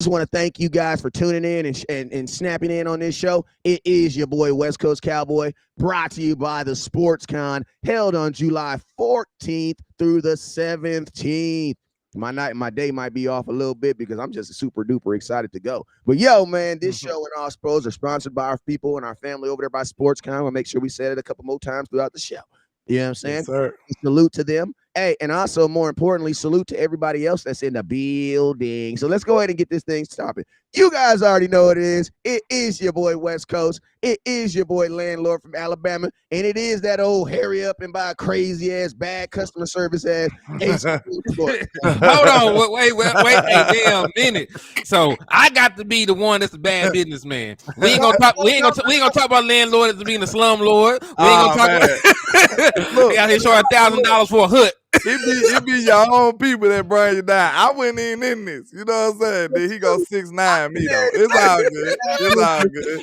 Just want to thank you guys for tuning in and snapping in on this show. It is your boy West Coast Cowboy, brought to you by the Sports Con, held on July 14th through the 17th. My day might be off a little bit because I'm just super duper excited to go. But yo, man, this show and all sports are sponsored by our people and our family over there by SportsCon. We'll make sure we said it a couple more times throughout the show. You know what I'm saying? Yes, sir. Salute to them. Hey, and also more importantly, salute to everybody else that's in the building. So let's go ahead and get this thing started. You guys already know what it is. It is your boy West Coast. It is your boy Landlord from Alabama. And it is that old hurry up and buy crazy ass, bad customer service ass. Hold on, wait a damn minute. So I got to be the one that's a bad businessman. We ain't gonna talk about landlord as being a slum lord. We ain't gonna talk about out here showing $1,000 for a hut. It be your own people that bring you down. I went in this. You know what I'm saying? Then he go 6'9" me though. It's all good. It's all good.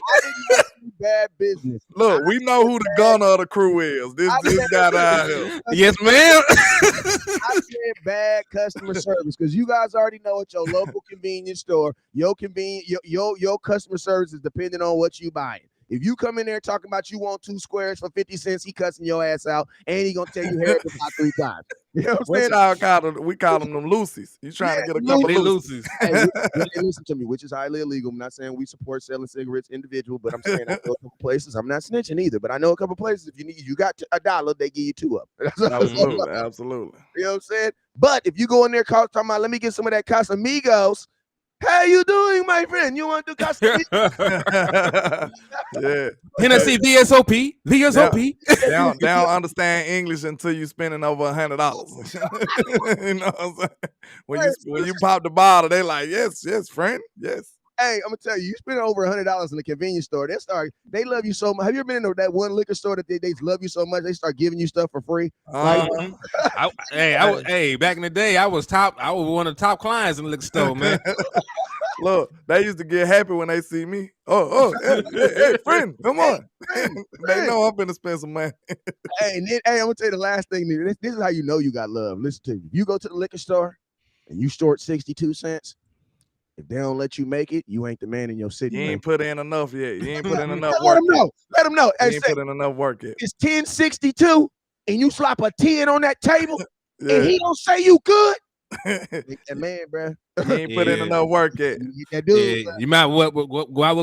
Bad business. Look, we know who the gunner of the crew is. This guy out here. Yes, ma'am. I said bad customer service because you guys already know at your local convenience store, your customer service is depending on what you buying. If you come in there talking about you want 2 squares for 50 cents, he cussing your ass out, and he gonna tell you hair about 3 times. You know what I'm saying? We call them Lucy's. You trying to get a couple of Lucy's. Hey, listen to me, which is highly illegal. I'm not saying we support selling cigarettes individual, but I'm saying I know a couple places. I'm not snitching either, but I know a couple places. If you got $1, they give you 2 up. Absolutely. You know what I'm saying? But if you go in there talking about, let me get some of that Casamigos. How you doing, my friend? You want to do Casamigos? Yeah. Tennessee VSOP. They don't understand English until you spending over $100. You know what I'm saying? When you pop the bottle, they like, yes, friend, yes. Hey, I'm gonna tell you spend over $100 in the convenience store. They love you so much. Have you ever been in that one liquor store that they love you so much they start giving you stuff for free? Back in the day, I was one of the top clients in the liquor store, man. Look, they used to get happy when they see me. Hey, friend, come on. They know I'm finna spend some money. I'm gonna tell you the last thing. This is how you know you got love. Listen to me. You go to the liquor store and you short 62 cents. If they don't let you make it, you ain't the man in your city. You ain't put in enough yet. You ain't put in enough work. Let them know. You ain't put in enough work yet. It's 10.62, and you slap a 10 on that table, and he don't say you good. That man, bro. You ain't put in enough work yet. You might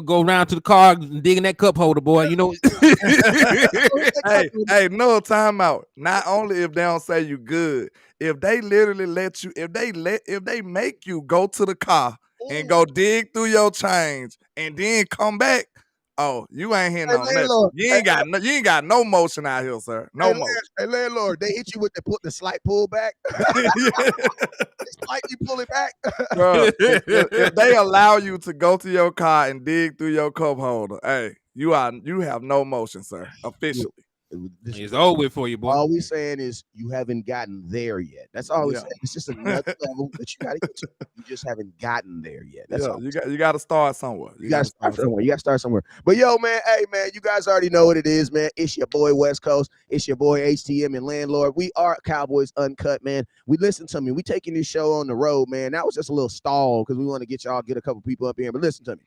go around to the car and dig in that cup holder, boy. You know. hey, no timeout. Not only if they don't say you good, if they literally let you, if they make you go to the car and go dig through your change and then come back. Oh, you ain't hitting on nothing. You ain't got no motion out here, sir. No motion. Hey, landlord, they hit you with the slight pull back. Slightly pull it back. Bro, if they allow you to go to your car and dig through your cup holder, hey, you have no motion, sir. Officially. It's over for you, boy. All we saying is you haven't gotten there yet. That's all we're saying. It's just another level that you got to get to. You just haven't gotten there yet. That's all. You got to start somewhere. You got to start somewhere. You got to start somewhere. But yo, man, hey, man, you guys already know what it is, man. It's your boy West Coast. It's your boy HTM and Landlord. We are Cowboys Uncut, man. Listen to me. We taking this show on the road, man. That was just a little stall because we want to get a couple people up here. But listen to me.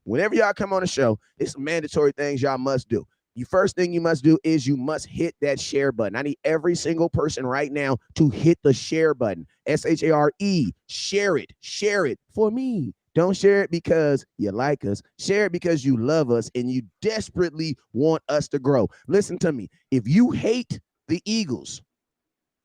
Whenever y'all come on the show, it's some mandatory things y'all must do. The first thing you must do is you must hit that share button. I need every single person right now to hit the share button. SHARE. Share it. Share it for me. Don't share it because you like us. Share it because you love us and you desperately want us to grow. Listen to me. If you hate the Eagles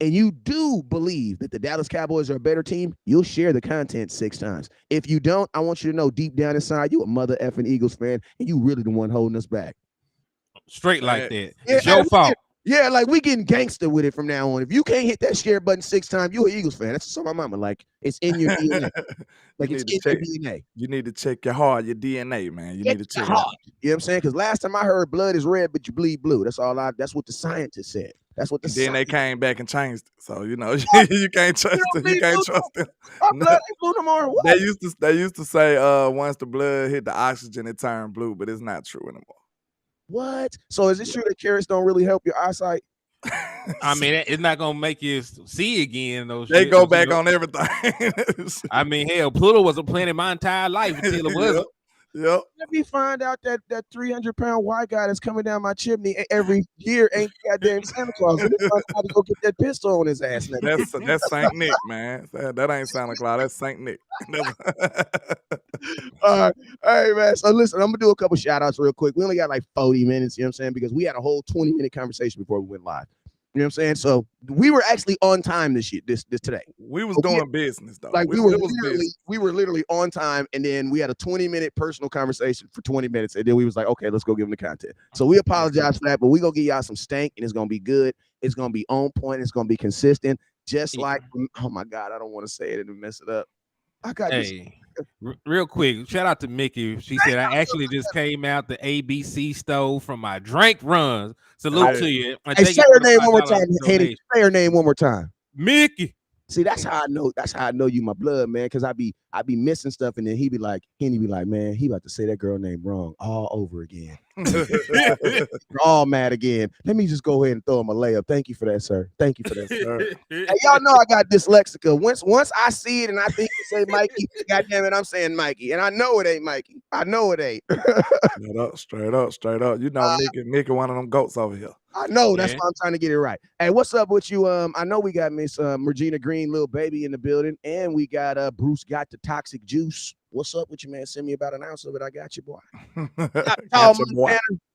and you do believe that the Dallas Cowboys are a better team, you'll share the content 6 times. If you don't, I want you to know deep down inside, you a mother effing Eagles fan and you really the one holding us back. Straight like that. It's your fault. Yeah, like we getting gangster with it from now on. If you can't hit that share button 6 times, you're an Eagles fan. That's just my mama. Like it's in your DNA. Like it's in your DNA. You need to check your heart, your DNA, man. You need to check your heart. You know what I'm saying? Because last time I heard blood is red, but you bleed blue. That's what the scientists said. That's what then they came back and changed it. So you can't trust them. You can't trust them. Blood ain't blue no more. What? They used to say once the blood hit the oxygen, it turned blue, but it's not true anymore. What? So is it true that carrots don't really help your eyesight? I mean, it's not gonna make you see again. Those They shit, go but, back on everything. I mean, hell, Pluto was a planet my entire life until it wasn't. Yep. Let me find out that 300-pound white guy that's coming down my chimney every year ain't goddamn Santa Claus. Let me find out how to go get that pistol on his ass. That's Saint Nick, man. That ain't Santa Claus. That's Saint Nick. All right, man. So listen, I'm gonna do a couple shout outs real quick. We only got like 40 minutes, you know what I'm saying? Because we had a whole 20-minute conversation before we went live. You know what I'm saying? So we were actually on time this today. We was doing business though. Like we were literally on time, and then we had a 20-minute personal conversation for 20 minutes, and then we was like, okay, let's go give them the content. So we apologize for that, but we're gonna give y'all some stank, and it's gonna be good. It's gonna be on point. It's gonna be consistent. Just like, oh my God, I don't want to say it and mess it up. I got this. Real quick, shout out to Mickey. She said, I actually just came out the ABC stove from my drink runs. Salute to you. Hey, say her name one more time. Say her name one more time. Mickey. See, that's how I know. That's how I know you, my blood, man. Because I be missing stuff, and then Henny be like, man, he about to say that girl name wrong all over again. All mad again. Let me just go ahead and throw him a layup. Thank you for that, sir. Thank you for that, sir. Hey, y'all know I got dyslexica. Once I see it and I think it say Mikey, goddamn it, I'm saying Mikey, and I know it ain't Mikey. I know it ain't. Straight up. You know, Mickey, one of them goats over here. I know. That's why I'm trying to get it right. Hey, what's up with you? I know we got Miss Regina Green, little baby in the building, and we got Bruce got the toxic juice. What's up with you, man? Send me about an ounce of it. I got you, boy.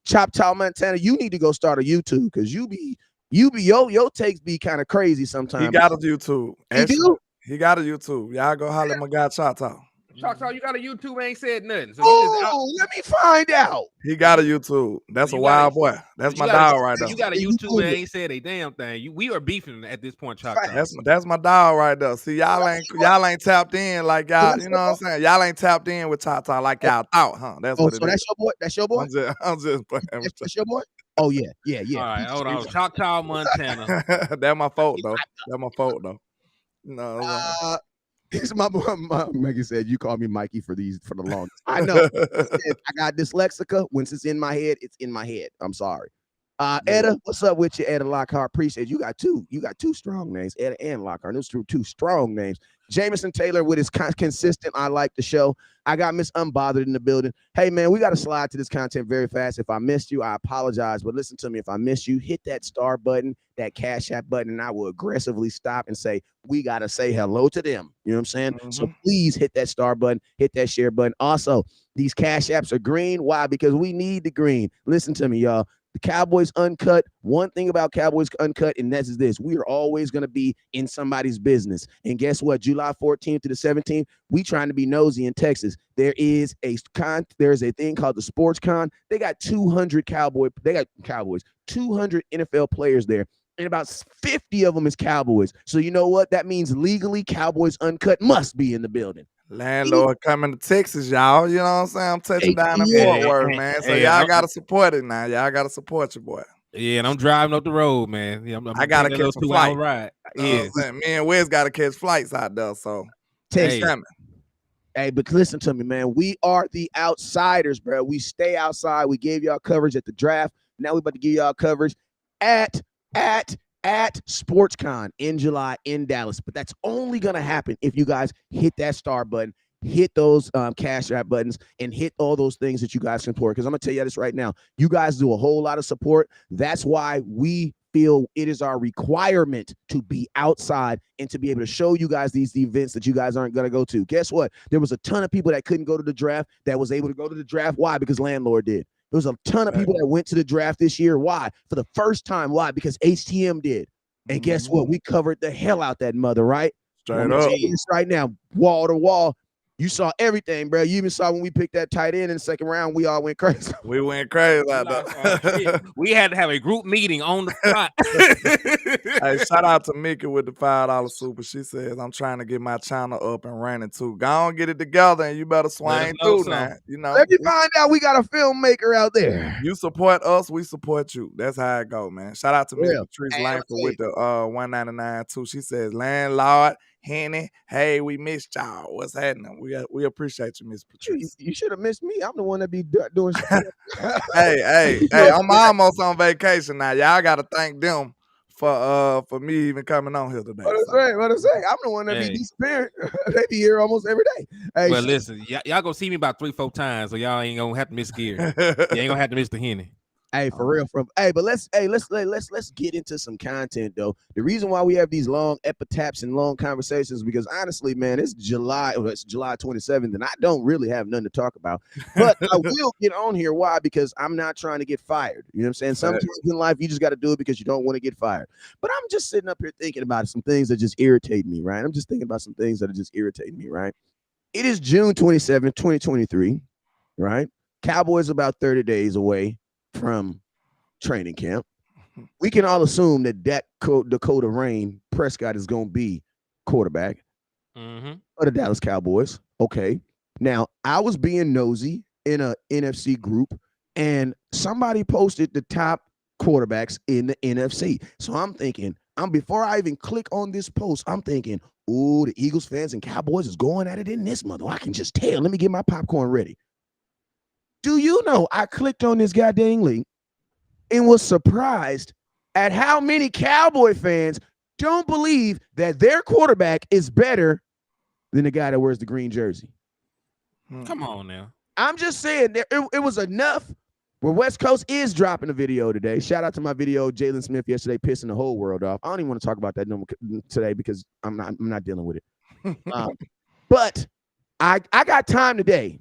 Chop Montana. You need to go start a YouTube because you be your takes be kind of crazy sometimes. He got a YouTube. He do? He got a YouTube. Y'all go holler at my guy Choctaw. Choctaw, you got a YouTube, ain't said nothing. So let me find out. He got a YouTube. That's a wild boy. That's my dog right there. You got a YouTube and ain't said a damn thing. We are beefing at this point, Choctaw. That's my dog right there. See, y'all ain't tapped in like y'all. You know what I'm saying? Y'all ain't tapped in with Choctaw like y'all thought, huh? That's what it so is. That's your boy. That's your boy. I'm just playing. That's your boy. Oh yeah. All right, hold on. Choctaw, Montana. That's my fault though. No. My Maggie said you call me Mikey for the longest. I know. I got dyslexica. Once it's in my head, it's in my head. I'm sorry. Etta, what's up with you, Etta Lockhart? Appreciate it. You got two strong names, Etta and Lockhart. Those two strong names. Jameson Taylor with his consistent. I like the show. I got Miss Unbothered in the building. Hey man, we got to slide to this content very fast. If I missed you, I apologize. But listen to me. If I missed you, hit that star button, that Cash App button, and I will aggressively stop and say we got to say hello to them. You know what I'm saying? Mm-hmm. So please hit that star button, hit that share button. Also, these Cash Apps are green. Why? Because we need the green. Listen to me, y'all. The Cowboys Uncut, one thing about Cowboys Uncut, and that's this. We are always going to be in somebody's business. And guess what? July 14th to the 17th, we trying to be nosy in Texas. There's a thing called the Sports Con. They got 200 200 NFL players there. And about 50 of them is Cowboys. So you know what? That means legally Cowboys Uncut must be in the building. Landlord coming to Texas, y'all. You know what I'm saying? I'm touching down in Fort Worth, man. So y'all got to support it now. Y'all got to support your boy. Yeah, and I'm driving up the road, man. Yeah, I got to catch a flight. Right. Yeah. Me and Wes got to catch flights out there. So, Hey, but listen to me, man. We are the outsiders, bro. We stay outside. We gave y'all coverage at the draft. Now we about to give y'all coverage at SportsCon in July in Dallas. But that's only going to happen if you guys hit that star button, hit those Cash App buttons, and hit all those things that you guys can support. Because I'm going to tell you this right now. You guys do a whole lot of support. That's why we feel it is our requirement to be outside and to be able to show you guys these events that you guys aren't going to go to. Guess what? There was a ton of people that couldn't go to the draft that was able to go to the draft. Why? Because Landlord did. There was a ton of people that went to the draft this year. Why? For the first time. Why? Because HTM did. And guess what? We covered the hell out that mother, right? Straight up. Right now, wall to wall. You saw everything, bro. You even saw when we picked that tight end in the second round, we all went crazy. We went crazy out there. We had to have a group meeting on the spot. Hey, shout out to Mickey with the $5 super. She says, I'm trying to get my channel up and running too. Go on, get it together, and you better swing through now. You know, let me find out we got a filmmaker out there. You support us, we support you. That's how it go, man. Shout out to Miss Patrice Langford with the 199 too. She says, Landlord, Henny, hey, we missed y'all. What's happening? We appreciate you, Miss Patrice. You should have missed me. I'm the one that be doing shit. hey, I'm almost on vacation now. Y'all got to thank them for me even coming on here today. What I say? I'm the one that be Hey. disappearing. They be here almost every day. Hey, Well, listen, y'all gonna see me about 3-4 times, so y'all ain't gonna have to miss Gary. You ain't gonna have to miss the Henny. hey, for real, but let's get into some content though. The reason why we have these long epitaphs and long conversations is because honestly, man, it's July 27th, and I don't really have nothing to talk about. But I will get on here. Why? Because I'm not trying to get fired. You know what I'm saying? Sometimes in life you just got to do it because you don't want to get fired. But I'm just sitting up here thinking about some things that just irritate me, right? I'm just thinking about some things that are just irritating me, right? It is June 27th, 2023, right? Cowboys about 30 days away from training camp. We can all assume that Dakota Rain Prescott is going to be quarterback of the Dallas Cowboys. Okay. Now, I was being nosy in a NFC group, and somebody posted the top quarterbacks in the NFC. So I'm thinking, before I even click on this post, I'm thinking, oh, the Eagles fans and Cowboys is going at it in this month. I can just tell. Let me get my popcorn ready. Do you know I clicked on this goddamn link and was surprised at how many Cowboy fans don't believe that their quarterback is better than the guy that wears the green jersey? Come on now. I'm just saying it was enough where West Coast is dropping a video today. Shout out to my video, Jalen Smith yesterday pissing the whole world off. I don't even want to talk about that today because I'm not dealing with it. But I got time today.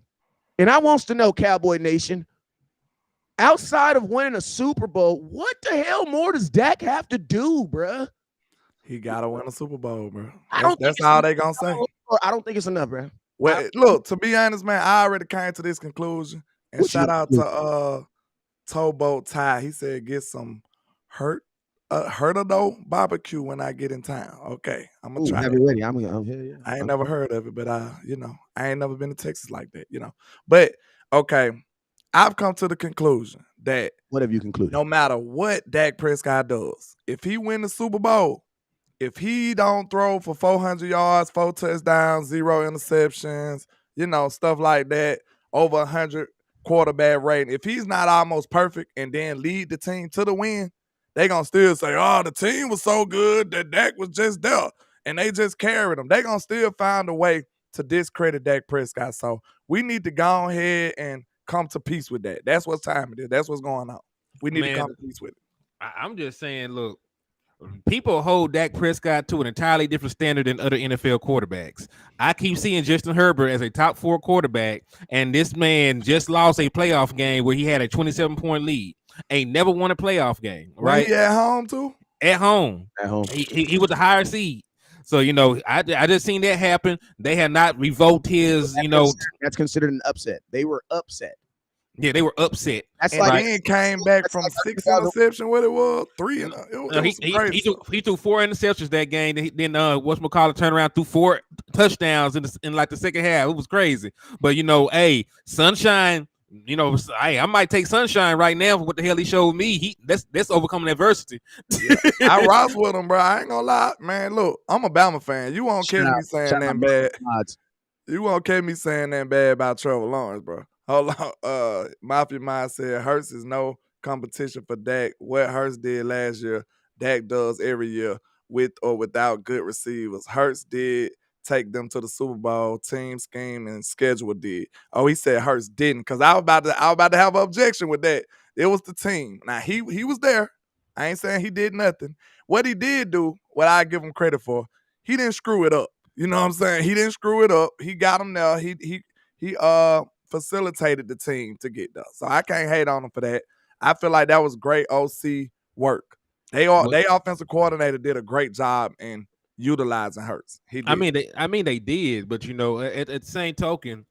And I wants to know, Cowboy Nation, outside of winning a Super Bowl, what the hell more does Dak have to do, bruh? He gotta win a Super Bowl, bro. That's all they gonna say. I don't think it's enough, bruh. Well, look, to be honest, man, I already came to this conclusion. And shout out to Towboat Ty. He said get some Hurtado barbecue when I get in town. Okay, I'm gonna try. Have it ready. I'm here. Yeah. I ain't never heard of it, but I ain't never been to Texas like that, But okay, I've come to the conclusion that what have you concluded? No matter what Dak Prescott does, if he win the Super Bowl, if he don't throw for 400 yards, 4 touchdowns, 0 interceptions, stuff like that, over 100 quarterback rating, if he's not almost perfect and then lead the team to the win, they gonna still say, oh, the team was so good that Dak was just there. And they just carried him. They gonna still find a way to discredit Dak Prescott. So we need to go ahead and come to peace with that. That's what time it is. That's what's going on. We need to come to peace with it. I'm just saying, look, people hold Dak Prescott to an entirely different standard than other NFL quarterbacks. I keep seeing Justin Herbert as a top 4 quarterback, and this man just lost a playoff game where he had a 27-point lead. Ain't never won a playoff game, right? He at home too? At home. He was a higher seed. So, I just seen that happen. They had not revoked his, That's considered an upset. They were upset. Yeah, they were upset. That's like he came back from 6 interceptions. What it was? 3. He threw 4 interceptions that game. Then whatchamacallit turned around, threw 4 touchdowns in like the second half. It was crazy. But hey, Sunshine. I might take Sunshine right now for what the hell he showed me. That's overcoming adversity. Yeah, I rock with him, bro. I ain't gonna lie, man. Look, I'm a Bama fan. You won't catch me saying that bad. You won't catch me saying that bad about Trevor Lawrence, bro. Hold on. Mafia Mind said Hurts is no competition for Dak. What Hurts did last year, Dak does every year with or without good receivers. Hurts did take them to the Super Bowl. Team scheme and schedule did. Oh, he said Hurts didn't, because I was about to have an objection with that. It was the team. Now he was there. I ain't saying he did nothing. What he did do, what I give him credit for, he didn't screw it up. You know what I'm saying? He didn't screw it up. He got him there. He facilitated the team to get there. So I can't hate on him for that. I feel like that was great OC work. They offensive coordinator did a great job in utilizing Hurts. He did. They did, but at the same token,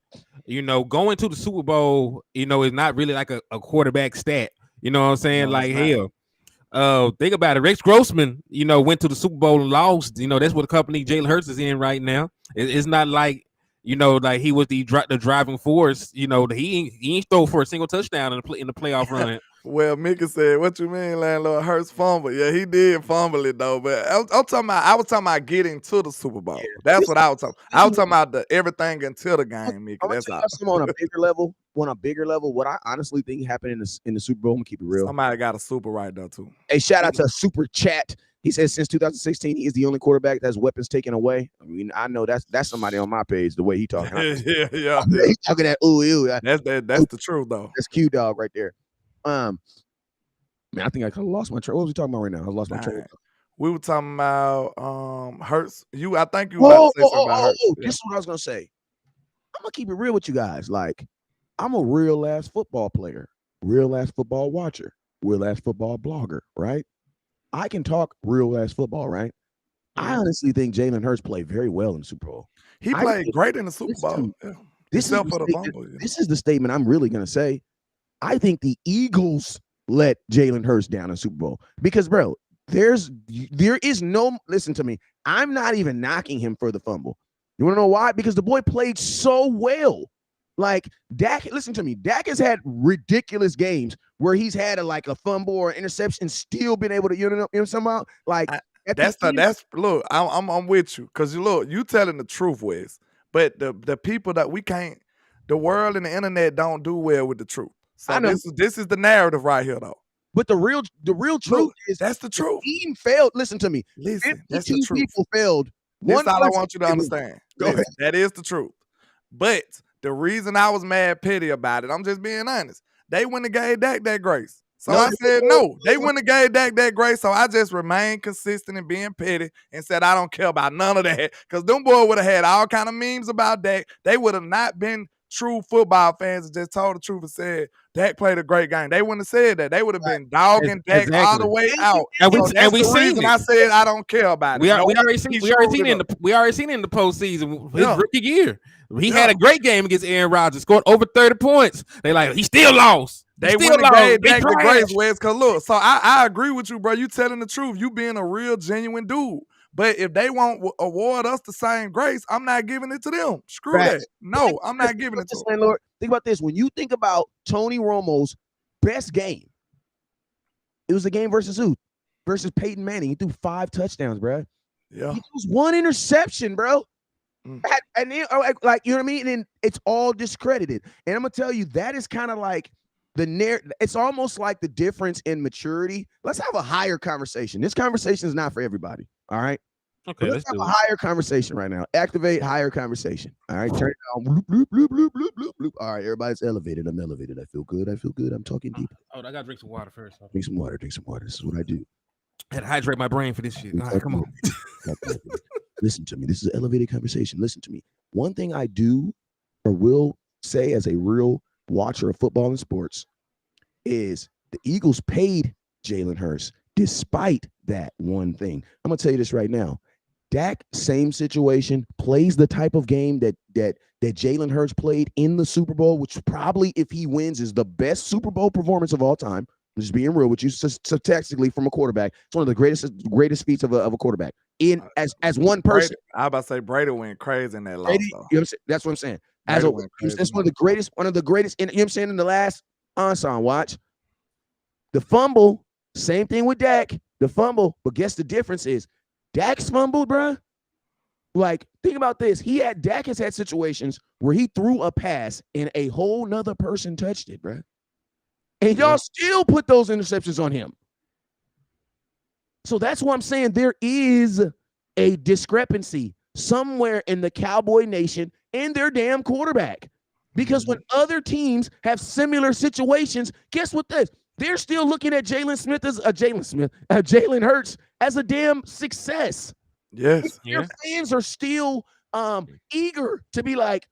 going to the Super Bowl, is not really like a quarterback stat. You know what I'm saying? No, like hell. Think about it. Rex Grossman, went to the Super Bowl and lost. That's what the company Jalen Hurts is in right now. It's not like like he was the driving force. He ain't throw for a single touchdown in the playoff run. Well, Mika said, "What you mean, landlord? Hurts fumble? Yeah, he did fumble it though. But I was talking about getting to the Super Bowl. Yeah. That's what I was talking. I was talking about the everything until the game, Mika. That's all. On a bigger level. What I honestly think happened in the Super Bowl, I'm gonna keep it real. Somebody got a super right there too. Hey, shout out to Super Chat He says since 2016, he is the only quarterback that has weapons taken away. I mean, I know that's somebody on my page. The way he talking, yeah. He talking that ooh. That's the truth though. That's Q dog right there. Man, I think I kind of lost my train. What was we talking about right now? I lost my train. We were talking about Hurts. I think you were about to say something about Hurts. Yeah. This is what I was gonna say. I'm gonna keep it real with you guys. Like, I'm a real ass football player, real ass football watcher, real ass football blogger, right? I can talk real ass football, right? I honestly think Jalen Hurts played very well in the Super Bowl. He played great in the Super Bowl. This is the statement I'm really gonna say. I think the Eagles let Jalen Hurts down in Super Bowl because, bro, there is no. Listen to me. I'm not even knocking him for the fumble. You want to know why? Because the boy played so well. Like Dak, listen to me. Dak has had ridiculous games where he's had a fumble or interception, and still been able to somehow like. Look, I'm with you because you telling the truth, Wes. But the people that we can't, the world and the internet don't do well with the truth. So this is the narrative right here, though. But the real truth is that's the truth. The team failed. Listen to me. Listen, that's the truth. People failed. That's all I want you to understand. Listen, that is the truth. But the reason I was mad petty about it, I'm just being honest. They wouldn't have gave Dak that grace. So I said no. They wouldn't have gave Dak that grace. So I just remained consistent and being petty and said I don't care about none of that. Because them boys would have had all kind of memes about Dak. They would have not been true football fans and just told the truth and said Dak played a great game. They wouldn't have said that. They would have been dogging Dak all the way out. And we seen it. I said I don't care about it. We already seen it in the postseason. His rookie year. He had a great game against Aaron Rodgers, scored over 30 points. They like he still lost. They wouldn't have gave Dak the grace, Wes. Cause look, so I agree with you, bro. You telling the truth. You being a real genuine dude. But if they won't award us the same grace, I'm not giving it to them. Screw that. No, I'm not giving it to them. Lord, think about this. When you think about Tony Romo's best game, it was a game versus who? Versus Peyton Manning. He threw 5 touchdowns, bro. Yeah. He was 1 interception, bro. And then, like, you know what I mean? And it's all discredited. And I'm gonna tell you, that is kind of like it's almost like the difference in maturity. Let's have a higher conversation. This conversation is not for everybody. All right. Okay. Let's have a higher conversation right now. Activate higher conversation. All right. Turn it on. Bloop, bloop, bloop, bloop, bloop, bloop, bloop. All right. Everybody's elevated. I'm elevated. I feel good. I'm talking deep. Oh, I gotta drink some water first. Drink some water. This is what I do. I had to hydrate my brain for this shit. All right, come on. Listen to me. This is an elevated conversation. Listen to me. One thing I do or will say as a real watcher of football and sports is the Eagles paid Jalen Hurts despite that one thing. I'm going to tell you this right now. Dak, same situation, plays the type of game that Jalen Hurts played in the Super Bowl, which probably, if he wins, is the best Super Bowl performance of all time. I'm just being real with you. Statistically, from a quarterback, it's one of the greatest feats of a quarterback. As one person, I was about to say Brady went crazy in that loss. That's what I'm saying. That's one of the greatest. You know what I'm saying? In the last ensemble, watch the fumble. Same thing with Dak. The fumble, but guess the difference is Dak's fumbled, bro. Like, think about this. Dak has had situations where he threw a pass and a whole nother person touched it, bro. And y'all still put those interceptions on him. So that's why I'm saying there is a discrepancy somewhere in the Cowboy Nation and their damn quarterback. Because when other teams have similar situations, guess what they're still looking at Jalen Hurts as a damn success. Yes. Your fans are still eager to be like,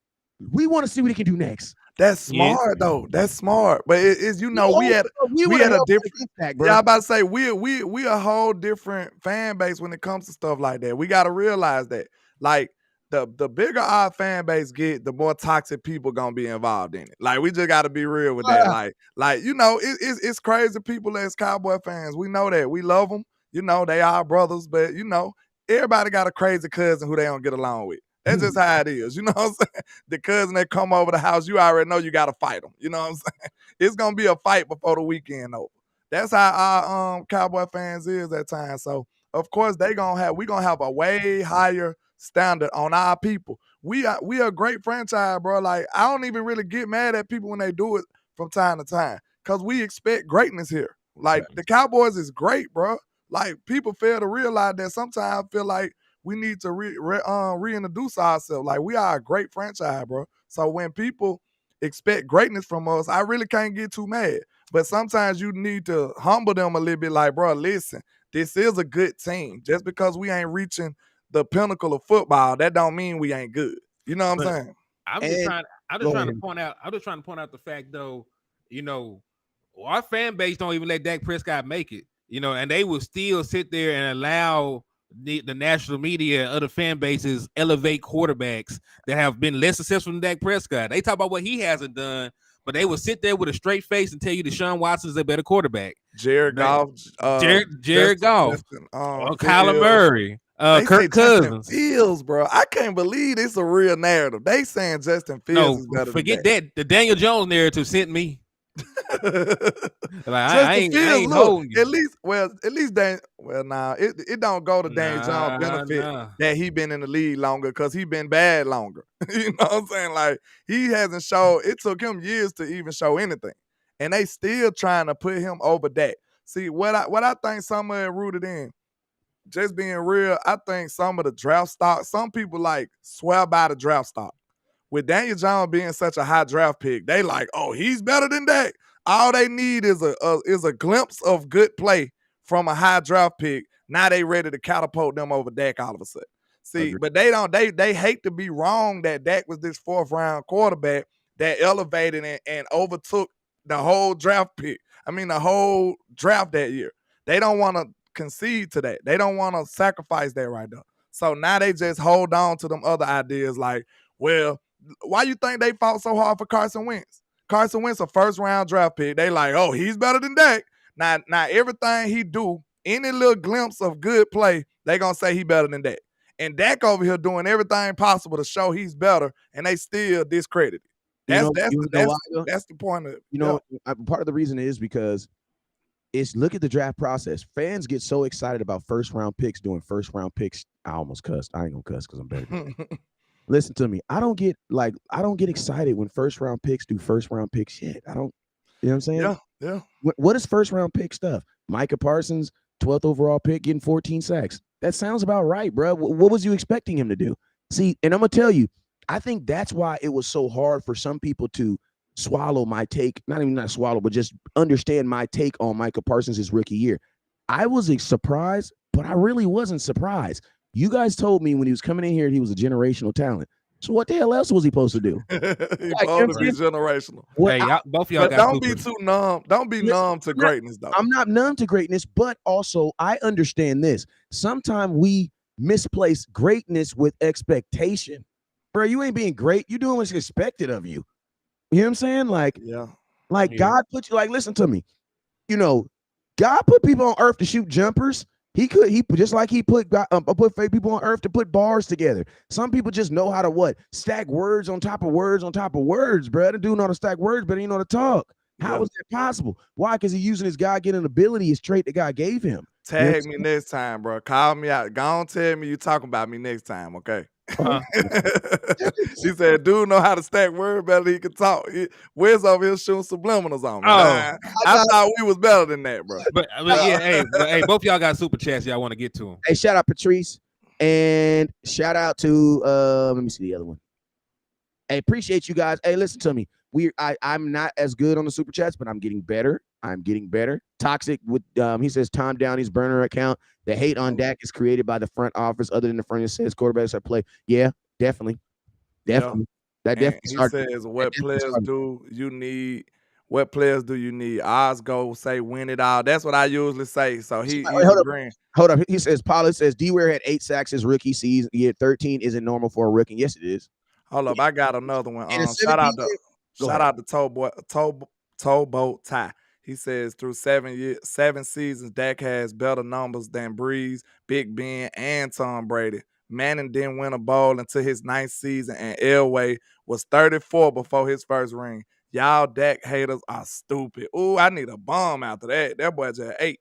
we want to see what he can do next. That's smart though. That's smart. But it's we had a different impact, bro. Yeah, I'm about to say we a whole different fan base when it comes to stuff like that. We gotta realize that. Like the bigger our fan base get, the more toxic people gonna be involved in it. Like we just gotta be real with that. Like it's crazy people as Cowboy fans. We know that. We love them. They are brothers, but everybody got a crazy cousin who they don't get along with. That's just how it is. You know what I'm saying? The cousin that come over the house, you already know you got to fight them. You know what I'm saying? It's going to be a fight before the weekend over. That's how our Cowboy fans is at times. So, of course, we going to have a way higher standard on our people. We are a great franchise, bro. Like, I don't even really get mad at people when they do it from time to time because we expect greatness here. Like, the Cowboys is great, bro. Like people fail to realize that sometimes I feel like we need to reintroduce ourselves. Like we are a great franchise, bro. So when people expect greatness from us, I really can't get too mad. But sometimes you need to humble them a little bit. Like, bro, listen, this is a good team. Just because we ain't reaching the pinnacle of football, that don't mean we ain't good. You know what I'm But saying? I'm just And trying. I'm just go trying to ahead. point out. I'm just trying to point out the fact, though. You know, our fan base don't even let Dak Prescott make it. You know, and they will still sit there and allow the national media and other fan bases elevate quarterbacks that have been less successful than Dak Prescott. They talk about what he hasn't done, but they will sit there with a straight face and tell you Deshaun Watson is a better quarterback. Jared Man, Goff, Jared Goff, Justin, Kyler Fields. Murray, They say Kirk Justin Cousins. Fields, bro. I can't believe it's a real narrative. They saying Justin Fields No, is better than forget that. that. The Daniel Jones narrative sent me. Like I Justin ain't, I Fields, ain't look, holding you. at least nah, it don't go to Daniel Jones' benefit Nah. that he been in the league longer because he been bad longer. You know what I'm saying? Like he hasn't showed. It took him years to even show anything, and they still trying to put him over that. See what I think some of it rooted in. Just being real, I think some of the draft stock, some people like swear by the draft stock. With Daniel Jones being such a high draft pick, they like, oh, he's better than that. All they need is a glimpse of good play from a high draft pick. Now they ready to catapult them over Dak all of a sudden. See, Agree. but they don't. They hate to be wrong that Dak was this 4th round quarterback that elevated and overtook the whole draft pick. I mean, the whole draft that year. They don't want to concede to that. They don't want to sacrifice that right there. So now they just hold on to them other ideas like, well, why you think they fought so hard for Carson Wentz? Carson Wentz a 1st round draft pick. They like, oh, he's better than Dak. Now everything he do, any little glimpse of good play, they gonna say he better than Dak. And Dak over here doing everything possible to show he's better, and they still discredit it. That's the point of it. Part of the reason is because it's look at the draft process. Fans get so excited about 1st round picks doing 1st round picks. I almost cussed. I ain't gonna cuss because I'm better than that. Listen to me. I don't get excited when 1st round picks do 1st round pick shit. I don't, you know what I'm saying? Yeah. What is 1st round pick stuff? Micah Parsons, 12th overall pick, getting 14 sacks. That sounds about right, bro. What was you expecting him to do? See, and I'm gonna tell you, I think that's why it was so hard for some people to swallow my take, not swallow, but just understand my take on Micah Parsons' rookie year. I was surprised, but I really wasn't surprised. You guys told me when he was coming in here he was a generational talent. So what the hell else was he supposed to do? He's supposed to be generational. Hey, both of y'all but got don't be too numb. Don't be numb to greatness, though. I'm not numb to greatness, but also I understand this. Sometimes we misplace greatness with expectation. Bro, you ain't being great. You're doing what's expected of you. You know what I'm saying? God put you, listen to me. You know, God put people on earth to shoot jumpers. He just like he put people on earth to put bars together. Some people just know how to stack words on top of words on top of words, bro. The dude know how to stack words, but he know how to talk. How is that possible? Why? Because he's using his God-given ability, his trait that God gave him. Tag me next time, bro. Call me out. Go on, tell me you talking about me next time, okay? He said, dude know how to stack word better than he can talk. Where's over here shooting subliminals on me? I thought we was better than that, bro. But hey, both of y'all got super chats y'all want to get to them. Hey, shout out Patrice and shout out to let me see the other one. Hey, appreciate you guys. Hey, listen to me. I'm not as good on the super chats, but I'm getting better. Toxic with he says Tom Downey's burner account. The hate on Dak is created by the front office, other than the front that says quarterbacks are play. Yeah, definitely. Yeah. That definitely. He says, what players do you need? What players do you need? Oz go say win it all. That's what I usually say. So he's agreeing. Hold up. He says Pollard says D-Ware had 8 sacks his rookie season. He had 13 isn't normal for a rookie. Yes, it is. Hold up, I got another one. Shout out to Towboat Ty. He says through 7 seasons, Dak has better numbers than Breeze, Big Ben, and Tom Brady. Manning didn't win a bowl until his 9th season, and Elway was 34 before his first ring. Y'all Dak haters are stupid. Ooh, I need a bomb after that. That boy just 8.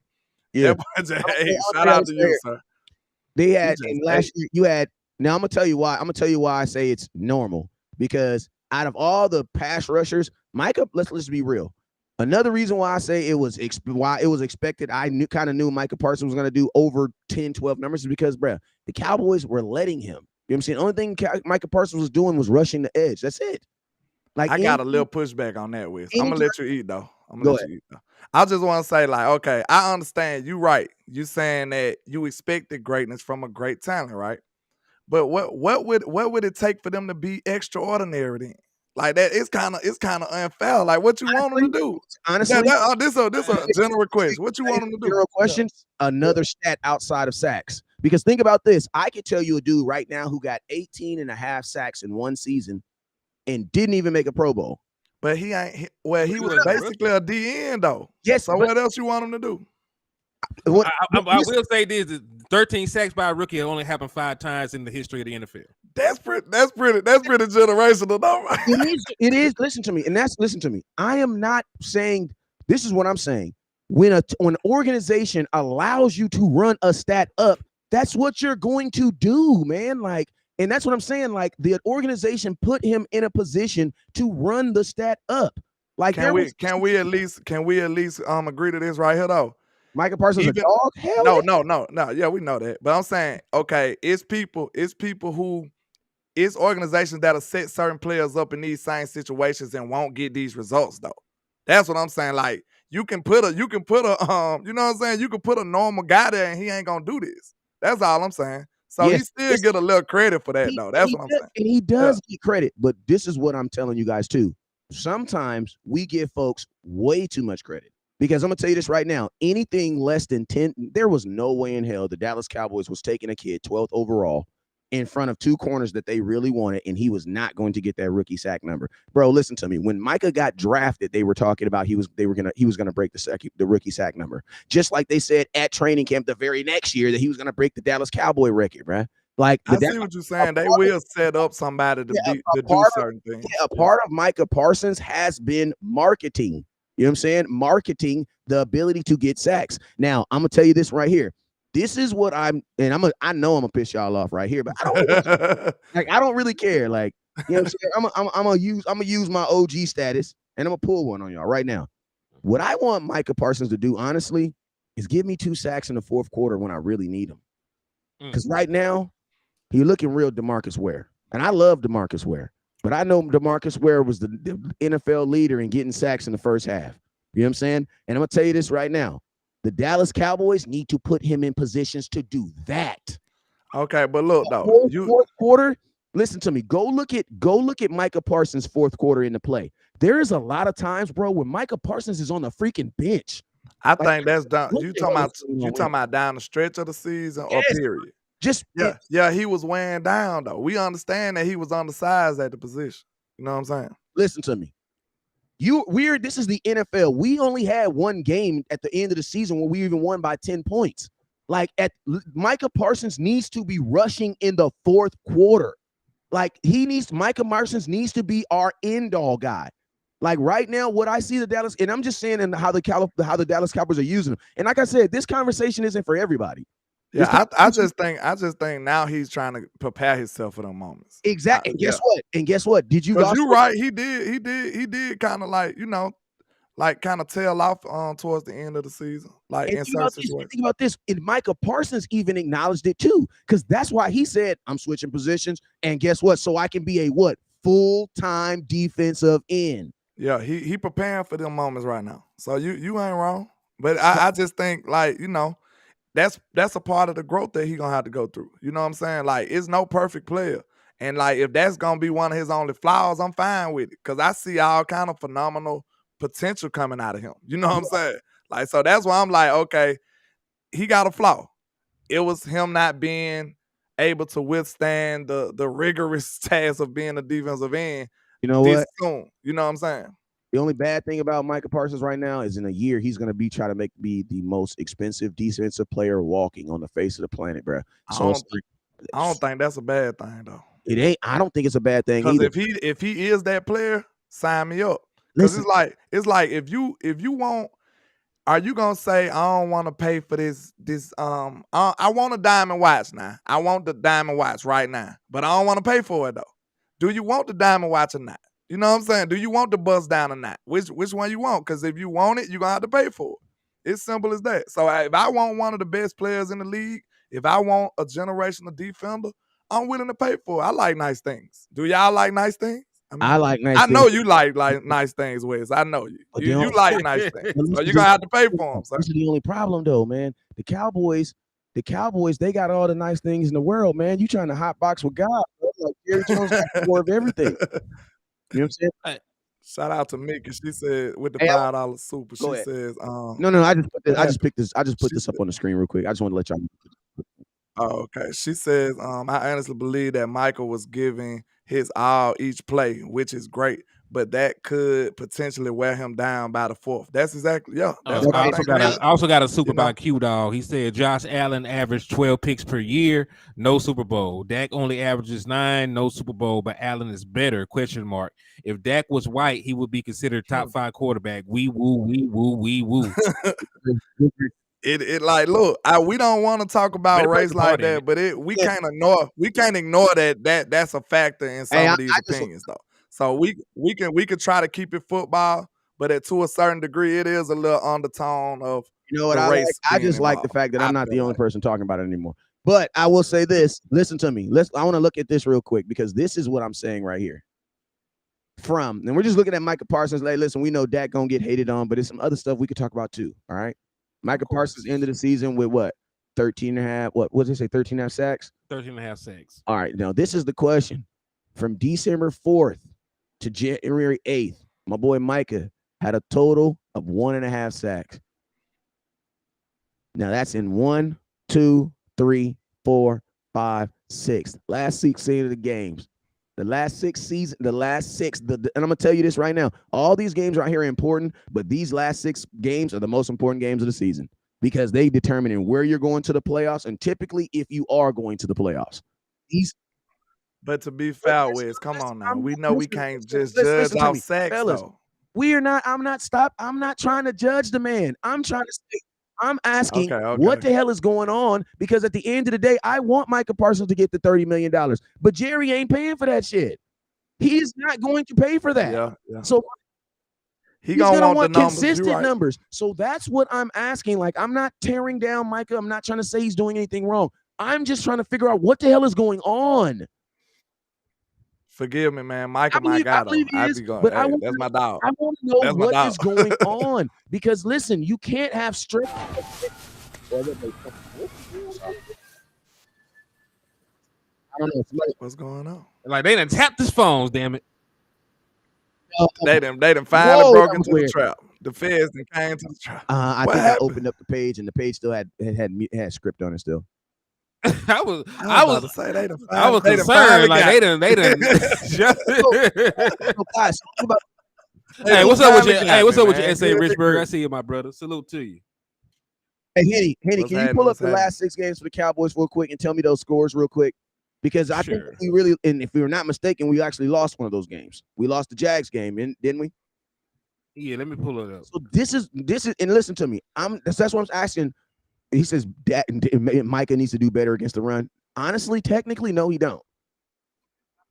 Yeah. That boy just 8. Shout out to you, sir. They had last year. You had. Now I'm gonna tell you why. I'm gonna tell you why I say it's normal, because out of all the pass rushers, Micah, let's be real. Another reason why I say why it was expected, I kind of knew Micah Parsons was going to do over 10, 12 numbers is because, bruh, the Cowboys were letting him. You know what I'm saying? The only thing Micah Parsons was doing was rushing the edge. That's it. Like I got a little pushback on that, Wiz. I'm gonna let you eat though. Go ahead. I just want to say, like, okay, I understand you right. You saying that you expected greatness from a great talent, right? But what would it take for them to be extraordinary then? Like that, it's kind of unfair. Like what you want them to do? Honestly, this a general question. What you want them to do? General questions. Another stat outside of sacks. Because think about this. I could tell you a dude right now who got 18 and a half sacks in one season and didn't even make a Pro Bowl. But he ain't. Well, he was basically a DN though. Yes. So what else you want him to do? I will say this: 13 sacks by a rookie only happened 5 times in the history of the NFL. That's pretty generational, though. It is. Listen to me, listen to me. I am not saying this is what I'm saying. When an organization allows you to run a stat up, that's what you're going to do, man. Like, and that's what I'm saying. Like, the organization put him in a position to run the stat up. Like, can we at least agree to this right here though? Micah Parsons a dog? Hell no. Yeah, we know that. But I'm saying, okay, it's organizations that'll set certain players up in these same situations and won't get these results though. That's what I'm saying. Like you can put a you know what I'm saying? You can put a normal guy there and he ain't gonna do this. That's all I'm saying. So he still get a little credit for that though. That's what I'm saying. And he does get credit, but this is what I'm telling you guys too. Sometimes we give folks way too much credit. Because I'm going to tell you this right now, anything less than 10, there was no way in hell the Dallas Cowboys was taking a kid 12th overall in front of 2 corners that they really wanted, and he was not going to get that rookie sack number. Bro, listen to me. When Micah got drafted, they were talking about he was going to break the rookie sack number. Just like they said at training camp the very next year that he was going to break the Dallas Cowboy record, bro. Like I see what you're saying. They will set up somebody to do certain things. A part of Micah Parsons has been marketing. You know what I'm saying? Marketing the ability to get sacks. Now, I'm gonna tell you this right here. This is what I know I'm gonna piss y'all off right here, but I don't really care. Like, you know what I'm saying? I'm gonna use my OG status and I'm gonna pull one on y'all right now. What I want Micah Parsons to do, honestly, is give me 2 sacks in the 4th quarter when I really need them. Because right now, he's looking real DeMarcus Ware. And I love DeMarcus Ware. But I know DeMarcus Ware was the NFL leader in getting sacks in the first half. You know what I'm saying? And I'm going to tell you this right now. The Dallas Cowboys need to put him in positions to do that. Okay, but look, though. 4th quarter, listen to me. Go look at Micah Parsons' 4th quarter in the play. There is a lot of times, bro, when Micah Parsons is on the freaking bench. I think that's done. You talking about down the stretch of the season or period? He was weighing down though. We understand that he was undersized at the position. You know what I'm saying? Listen to me. This is the NFL. We only had one game at the end of the season where we even won by 10 points. Like Micah Parsons needs to be rushing in the 4th quarter. Like Micah Parsons needs to be our end all guy. Like right now, what I see the Dallas, and I'm just saying how the Dallas Cowboys are using them. And like I said, this conversation isn't for everybody. Yeah, I just think now he's trying to prepare himself for them moments. Exactly. And guess what? Did you? Because you're right. He did kind of like, kind of tail off towards the end of the season. Like in certain situations. Think about this. And Micah Parsons even acknowledged it too, because that's why he said, "I'm switching positions." And guess what? So I can be a full-time defensive end. Yeah, he preparing for them moments right now. So you ain't wrong. But I just think that's a part of the growth that he gonna have to go through. You know what I'm saying? Like, it's no perfect player. And like, if that's gonna be one of his only flaws, I'm fine with it. Cause I see all kind of phenomenal potential coming out of him. You know what I'm saying? Like, so that's why I'm like, okay, he got a flaw. It was him not being able to withstand the rigorous task of being a defensive end. You know what? Soon. You know what I'm saying? The only bad thing about Micah Parsons right now is in a year, he's going to try to be the most expensive defensive player walking on the face of the planet, bro. So I don't think that's a bad thing, though. It ain't. I don't think it's a bad thing either. Because if he is that player, sign me up. Because it's like if you want, are you gonna say I don't want to pay for this? I want a diamond watch now. I want the diamond watch right now, but I don't want to pay for it though. Do you want the diamond watch or not? You know what I'm saying? Do you want the bust down or not? Which one you want? Because if you want it, you're gonna have to pay for it. It's simple as that. So if I want one of the best players in the league, if I want a generational defender, I'm willing to pay for it. I like nice things. Do y'all like nice things? I like nice I things. know you like nice things, Wes. I know you. You like nice things. So you're gonna have to pay for them. So. This is the only problem, though, man. The Cowboys, they got all the nice things in the world, man. You trying to hot box with God, bro. Like Jerry Jones got more of everything. You know what I'm saying? Shout out to Mickey. She said with the $5 super. She says, no. I just put this up on the screen real quick. I just want to let y'all know. Oh, okay. She says, I honestly believe that Michael was giving his all each play, which is great, but that could potentially wear him down by the fourth. That's exactly, yeah. That's what I also got a super by Q-Dog. He said Josh Allen averaged 12 picks per year, no Super Bowl. Dak only averages 9, no Super Bowl, but Allen is better, ? If Dak was white, he would be considered top 5 quarterback. Wee woo. It like, look, we don't want to talk about race like that, but we can't ignore that's a factor in some of these opinions though. So we can try to keep it football, but to a certain degree, it is a little undertone of what the race. I just like the fact that I'm not the only person talking about it anymore. But I will say this: listen to me. I want to look at this real quick because this is what I'm saying right here. And we're just looking at Micah Parsons. Like, listen, we know Dak gonna get hated on, but there's some other stuff we could talk about too. All right. Micah Parsons ended the season with what? 13.5. What did they say? 13.5 sacks? 13.5 sacks. All right. Now, this is the question. From December 4th to January 8th, my boy Micah had a total of 1.5 sacks. Now, that's in 1, 2, 3, 4, 5, 6. Last 16 of the games. The last 6 seasons, and I'm going to tell you this right now. All these games right here are important, but these last 6 games are the most important games of the season because they determine where you're going to the playoffs and typically if you are going to the playoffs. But to be fair, Wes, come on now. We know we can't just judge off sacks, fellas, though. I'm not trying to judge the man. I'm asking what the hell is going on because at the end of the day, I want Micah Parsons to get the $30 million, but Jerry ain't paying for that shit. He's not going to pay for that. Yeah. So he's gonna want the consistent numbers. So that's what I'm asking. Like, I'm not tearing down Micah. I'm not trying to say he's doing anything wrong. I'm just trying to figure out what the hell is going on. Forgive me, man. Micah, my guy, though. That's my dog. I want to know what is going on because listen, you can't have straight. I don't know. What's going on? Like they done tapped his phones, damn it. They done finally broke into the trap. The feds done came to the trap. I think I opened up the page and the page still had script on it still. I was concerned. Like they done. Hey, what's up with you? Hey, what's up with you, S.A. Richburg? I see you, my brother. Salute to you. Hey, Henny, can you pull up the last 6 games for the Cowboys real quick and tell me those scores real quick? Because I think we really, and if we were not mistaken, we actually lost one of those games. We lost the Jags game, didn't we? Yeah, let me pull it up. So this is, and listen to me. That's what I'm asking. He says Micah needs to do better against the run. Honestly, technically, no, he don't.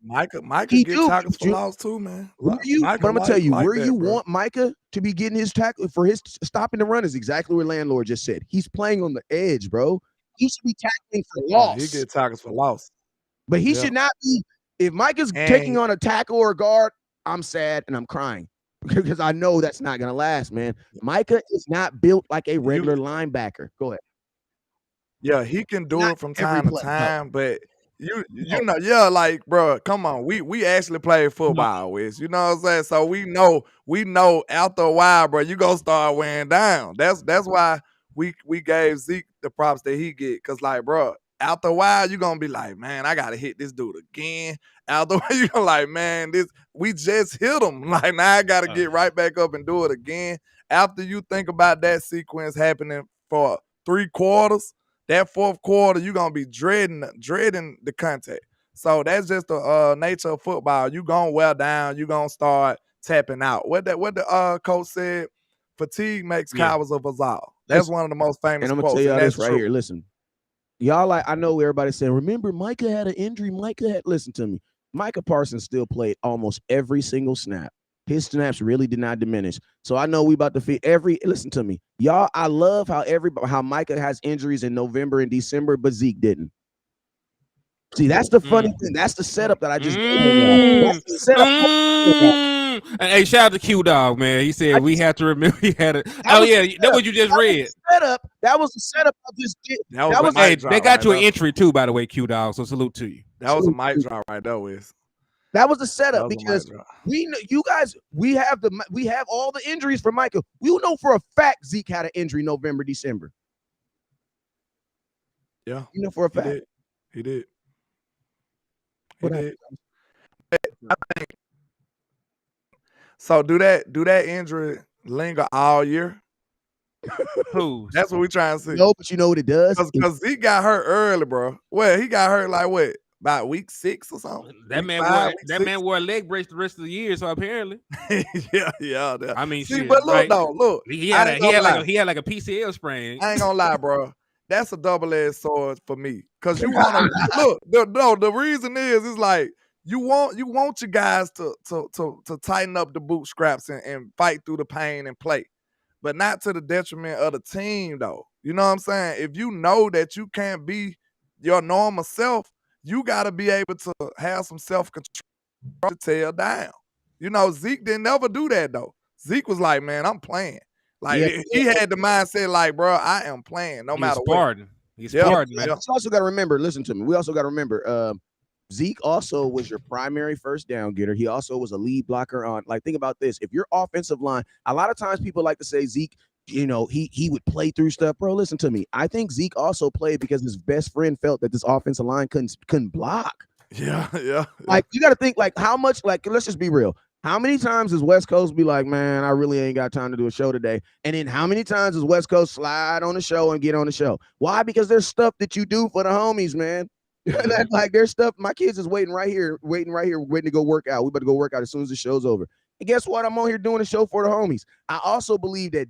Micah get tackles for loss too, man. But I'm gonna tell you, where you want Micah to be getting his tackle for his stopping the run is exactly where Landlord just said. He's playing on the edge, bro. He should be tackling for loss. He get tackles for loss. But he should not be. If Micah's taking on a tackle or a guard, I'm sad and I'm crying because I know that's not gonna last, man. Micah is not built like a regular linebacker. Go ahead. Yeah, he can do it from time to time, but you know, like, bro, come on. We actually play football with, you know what I'm saying? So we know after a while, bro, you gonna start wearing down. That's why we gave Zeke the props that he get. Cause like, bro, after a while, you're gonna be like, man, I gotta hit this dude again. After a while, you're gonna like, man, we just hit him. Like, now I gotta get right back up and do it again. After you think about that sequence happening for 3 quarters, that 4th quarter, you're going to be dreading the contact. So that's just the nature of football. You're going to wear down. You're going to start tapping out. What the coach said, fatigue makes cowards of us all. That's one of the most famous quotes. And I'm going to tell y'all this right here. Listen, y'all, I know everybody's saying, remember, Micah had an injury. Listen to me. Micah Parsons still played almost every single snap. His snaps really did not diminish. So I know we about to fit every. Listen to me, y'all. I love how Micah has injuries in November and December, but Zeke didn't. See, that's the funny thing. That's the setup that I just gave y'all. That's the setup. And hey, shout out to Q Dog, man. He said we have to remember he had a. Oh yeah, that's what you just read. Setup. That was the setup of this. That was hey, they got you an entry too, by the way, Q Dog. So salute to you. That was a mic drop right there, Wiz. That was the setup because we know you guys. We have all the injuries for Michael. We know for a fact Zeke had an injury November, December. Yeah, you know for a fact he did. He did. I think so. Do that injury linger all year? Who? That's what we trying to see. No, but you know what it does? Because he got hurt early, bro. Well, he got hurt like what? About week 6 or something. That man wore a leg brace the rest of the year. So apparently, yeah. I mean, see, but look, he had like a PCL sprain. I ain't gonna lie, bro. That's a double-edged sword for me. Cause you want to look. The reason is like you want your guys to tighten up the bootstraps and fight through the pain and play, but not to the detriment of the team, though. You know what I'm saying? If you know that you can't be your normal self, you got to be able to have some self-control to tear down. You know, Zeke didn't ever do that, though. Zeke was like, man, I'm playing. Like, he had the mindset like, bro, I am playing no matter what. He's Spartan, man. You also got to remember, listen to me. We also got to remember, Zeke also was your primary first down getter. He also was a lead blocker on, like, think about this. If your offensive line, a lot of times people like to say Zeke, you know, he would play through stuff. Bro, listen to me. I think Zeke also played because his best friend felt that this offensive line couldn't block. Yeah. Like, you got to think, like, how much, like, let's just be real. How many times does West Coast be like, man, I really ain't got time to do a show today? And then how many times does West Coast slide on the show and get on the show? Why? Because there's stuff that you do for the homies, man. Like, there's stuff. My kids is waiting right here, waiting to go work out. We better go work out as soon as the show's over. And guess what? I'm on here doing a show for the homies. I also believe that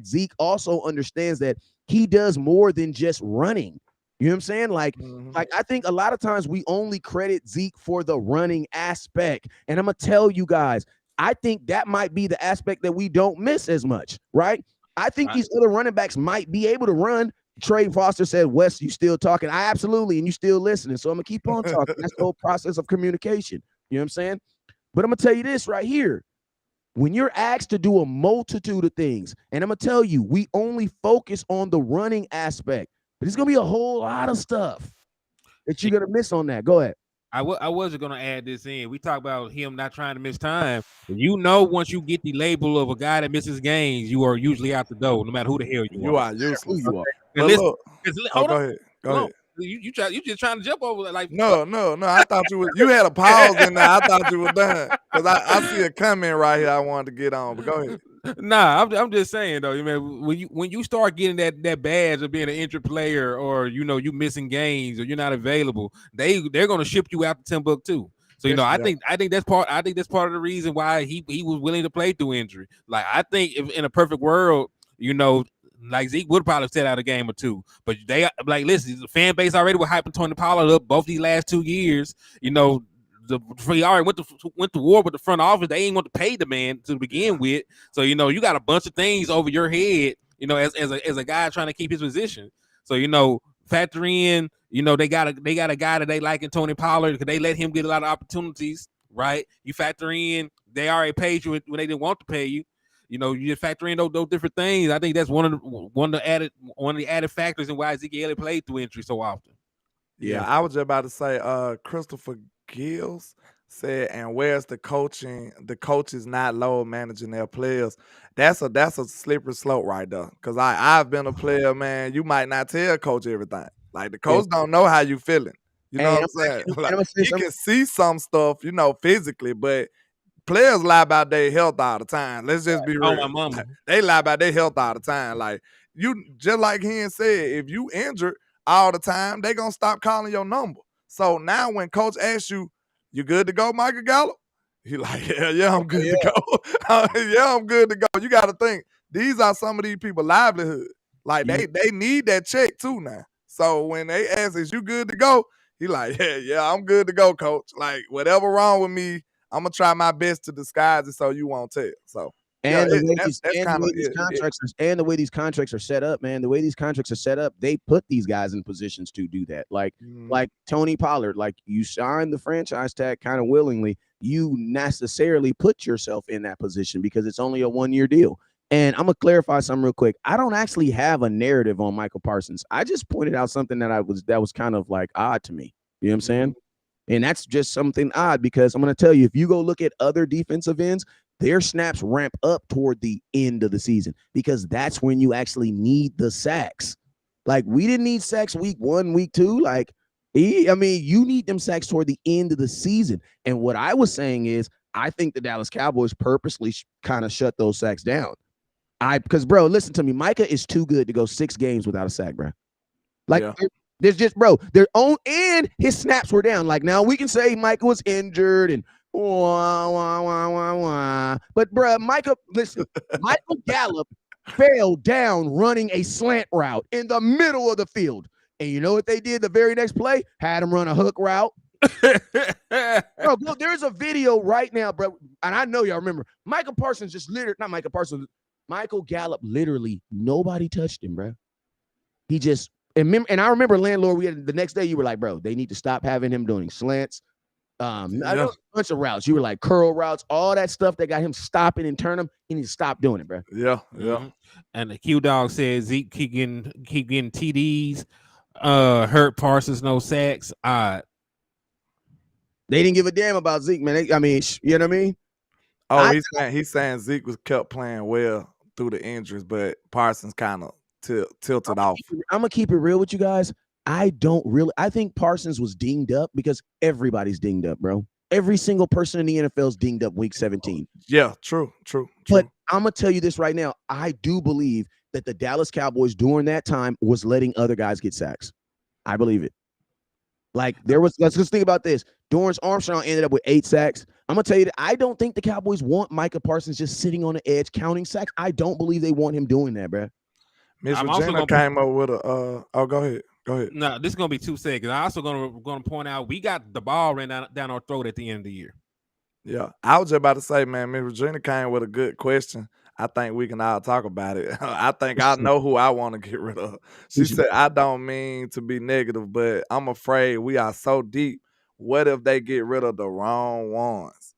Zeke also understands that he does more than just running. You know what I'm saying? Like I think a lot of times we only credit Zeke for the running aspect. And I'm going to tell you guys, I think that might be the aspect that we don't miss as much, right? I think these other running backs might be able to run. Trey Foster said, Wes, you still talking? I absolutely, and you still listening. So I'm going to keep on talking. That's the whole process of communication. You know what I'm saying? But I'm going to tell you this right here. When you're asked to do a multitude of things, and I'm going to tell you, we only focus on the running aspect. But there's going to be a whole lot of stuff that you're going to miss on that. Go ahead. I wasn't going to add this in. We talk about him not trying to miss time. You know, once you get the label of a guy that misses games, you are usually out the door, no matter who the hell you are. Useless. You are. And listen, go ahead. You just trying to jump over like no. I thought you had a pause in there. I thought you were done because I see a comment right here. I wanted to get on, but go ahead. Nah, I'm just saying though, man. When you start getting that badge of being an injured player, or you missing games, or you're not available, they're gonna ship you out to Timbuktu. So I think that's part of the reason why he was willing to play through injury. Like I think if in a perfect world, like Zeke would probably set out a game or two, but they like listen. The fan base already was hyping Tony Pollard up both these last 2 years. He already went to war with the front office. They ain't want to pay the man to begin with. So you got a bunch of things over your head. As a guy trying to keep his position. So factor in. They got a guy that they like in Tony Pollard because they let him get a lot of opportunities. Right? You factor in they already paid you when they didn't want to pay you. You just factor in those different things. I think that's one of the added factors in why Zeke Elliott played through injury so often. Yeah, I was just about to say, Christopher Gills said, and where's the coaching? The coaches not load managing their players. That's a slippery slope right there. Because I've been a player, man. You might not tell coach everything. Like the coach don't know how you feeling. You know what I'm saying? Like, he can see some stuff, physically, but players lie about their health all the time. Let's just be real. Oh, my mama. They lie about their health all the time. Like just like Hen said, if you injured all the time, they gonna stop calling your number. So now when coach asks you, you good to go, Michael Gallup? He like, yeah, I'm good to go. Yeah, I'm good to go. You got to think, these are some of these people's livelihood. Like they need that check too now. So when they ask, is you good to go? He like, yeah, I'm good to go, coach. Like, whatever wrong with me, I'm gonna try my best to disguise it so you won't tell. So yeah, And the way that's kind of the way these contracts are set up, man. The way these contracts are set up, they put these guys in positions to do that. Like Tony Pollard, like you signed the franchise tag kind of willingly. You necessarily put yourself in that position because it's only a 1-year deal. And I'm gonna clarify something real quick. I don't actually have a narrative on Michael Parsons. I just pointed out something that was kind of like odd to me. You know what I'm saying? And that's just something odd because I'm going to tell you, if you go look at other defensive ends, their snaps ramp up toward the end of the season because that's when you actually need the sacks. Like, we didn't need sacks week 1, week 2. Like, you need them sacks toward the end of the season. And what I was saying is, I think the Dallas Cowboys purposely kind of shut those sacks down. Because, bro, listen to me. Micah is too good to go 6 games without a sack, bro. Like, there's just, bro, their own, and his snaps were down. Like, now we can say Micah was injured and but, bro, Michael Gallup fell down running a slant route in the middle of the field. And you know what they did the very next play? Had him run a hook route. Bro, there's a video right now, bro, and I know y'all remember. Michael Gallup, literally, nobody touched him, bro. He just, and I remember, Landlord, we had the next day, you were like, bro, they need to stop having him doing slants. A bunch of routes. You were like curl routes, all that stuff that got him stopping and turn him. He needs to stop doing it, bro. Yeah. And the Q Dog says Zeke keep getting TDs. Hurt Parsons, no sacks. They didn't give a damn about Zeke, man. You know what I mean? Oh, he's saying Zeke was kept playing well through the injuries, but Parsons kind of tilted off. I'm gonna keep it real with you guys. I think Parsons was dinged up because everybody's dinged up, bro. Every single person in the NFL is dinged up week 17. Yeah, true. But I'm gonna tell you this right now. I do believe that the Dallas Cowboys during that time was letting other guys get sacks. I believe it. Like, let's just think about this. Dorrance Armstrong ended up with 8 sacks. I'm gonna tell you that I don't think the Cowboys want Micah Parsons just sitting on the edge counting sacks. I don't believe they want him doing that, bro. Miss Regina came up with a go ahead. No, this is gonna be 2 seconds. I also gonna point out we got the ball ran down our throat at the end of the year. Yeah, I was just about to say, man, Miss Regina came with a good question. I think we can all talk about it. I think I know who I want to get rid of. She said, I don't mean to be negative, but I'm afraid we are so deep. What if they get rid of the wrong ones?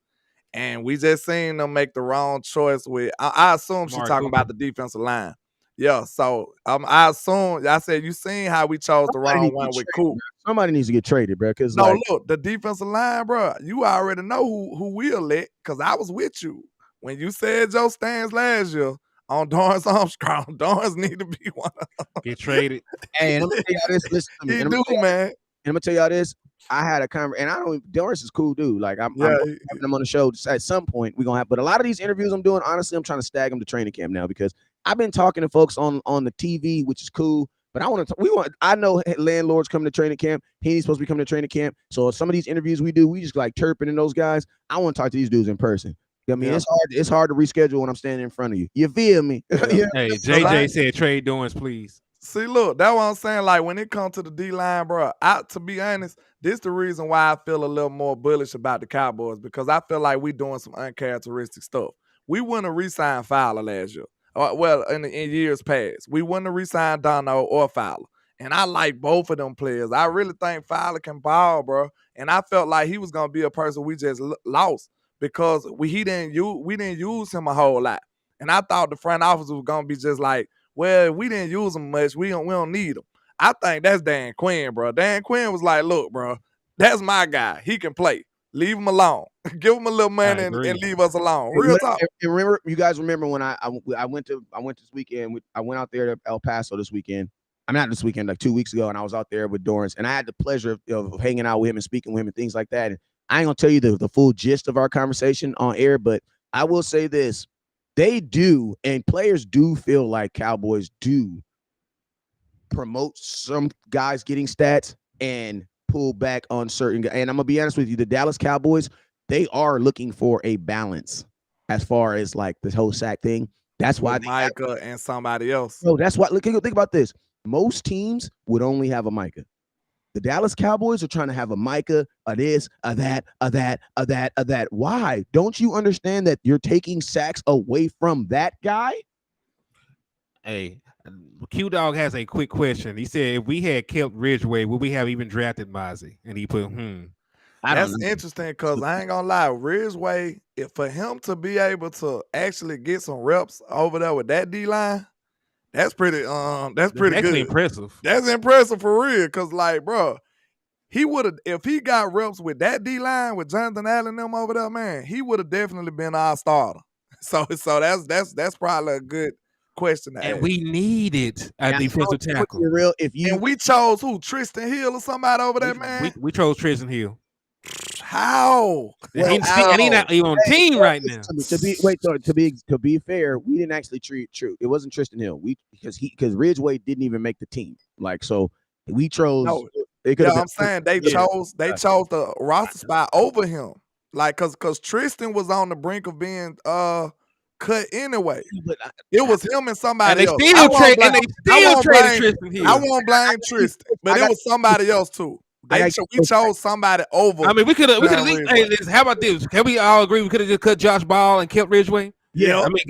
And we just seen them make the wrong choice with, I assume she's talking about the defensive line. Yeah, so I assume, I said, you seen how we chose the wrong one with Coop. Somebody needs to get traded, bro. Because look, the defensive line, bro, you already know who we'll let, because I was with you. When you said Joe Stans last year on Dorrance Armstrong, Dorrance need to be one of them. Get traded. Hey, and I'm gonna tell y'all this. Listen to me. He do, man. And I'm gonna tell y'all this. I had a conversation, and Dorrance is cool dude. Like, I'm having him on the show at some point. We're gonna have, but a lot of these interviews I'm doing, honestly, I'm trying to stag them to training camp now because I've been talking to folks on the TV, which is cool. But I know Landlord's coming to training camp. He's supposed to be coming to training camp. So some of these interviews we do, we just like chirping in those guys. I want to talk to these dudes in person. It's hard to reschedule when I'm standing in front of you. You feel me? Yeah. Hey, JJ said trade Dorrance, please. See, look, that's what I'm saying. Like, when it comes to the D-line, bro, to be honest, this the reason why I feel a little more bullish about the Cowboys, because I feel like we doing some uncharacteristic stuff. We wouldn't have re-signed Fowler last year. In years past. We wouldn't have re-signed Dono or Fowler. And I like both of them players. I really think Fowler can ball, bro. And I felt like he was going to be a person we just lost because we didn't use him a whole lot. And I thought the front office was going to be just like, well, we didn't use him much. We don't need him. I think that's Dan Quinn, bro. Dan Quinn was like, look, bro, that's my guy. He can play. Leave him alone. Give him a little money and leave us alone. Real talk. You guys remember when I went this weekend? I went out there to El Paso this weekend. Not this weekend, like 2 weeks ago, and I was out there with Dorrance, and I had the pleasure of hanging out with him and speaking with him and things like that. And I ain't gonna tell you the full gist of our conversation on air, but I will say this: they do, and players do feel like Cowboys do promote some guys getting stats and pull back on certain guys. And I'm gonna be honest with you, the Dallas Cowboys, they are looking for a balance as far as like this whole sack thing. That's why Micah and somebody else. No, that's why. Think about this. Most teams would only have a Micah. The Dallas Cowboys are trying to have a Micah, a this, a that, a that, a that, a that. Why? Don't you understand that you're taking sacks away from that guy? Hey, Q Dog has a quick question. He said, if we had kept Ridgeway, would we have even drafted Mozzie? And he put, That's interesting because I ain't gonna lie, Ridgeway, for him to be able to actually get some reps over there with that D line, that's pretty actually good. impressive. That's impressive for real. Cause like, bro, he would have, if he got reps with that D line with Jonathan Allen and them over there, man, he would have definitely been our starter. So that's probably a good question to And ask. we needed a defensive tackle. Real, and we chose who? Tristan Hill or somebody over there, man. We chose Tristan Hill. How? And he's not even on the team right now. To be fair, we didn't actually treat True. It wasn't Tristan Hill. Because Ridgeway didn't even make the team. Like, so we chose. No, I'm saying they chose the roster spot over him. Like, cause Tristan was on the brink of being cut anyway. It was him and somebody else. Still traded Tristan Hill. I won't blame Tristan, but it was somebody else too. We chose somebody over. I mean, we could have. Hey, how about this? Can we all agree we could have just cut Josh Ball and kept Ridgeway? Yeah, I mean,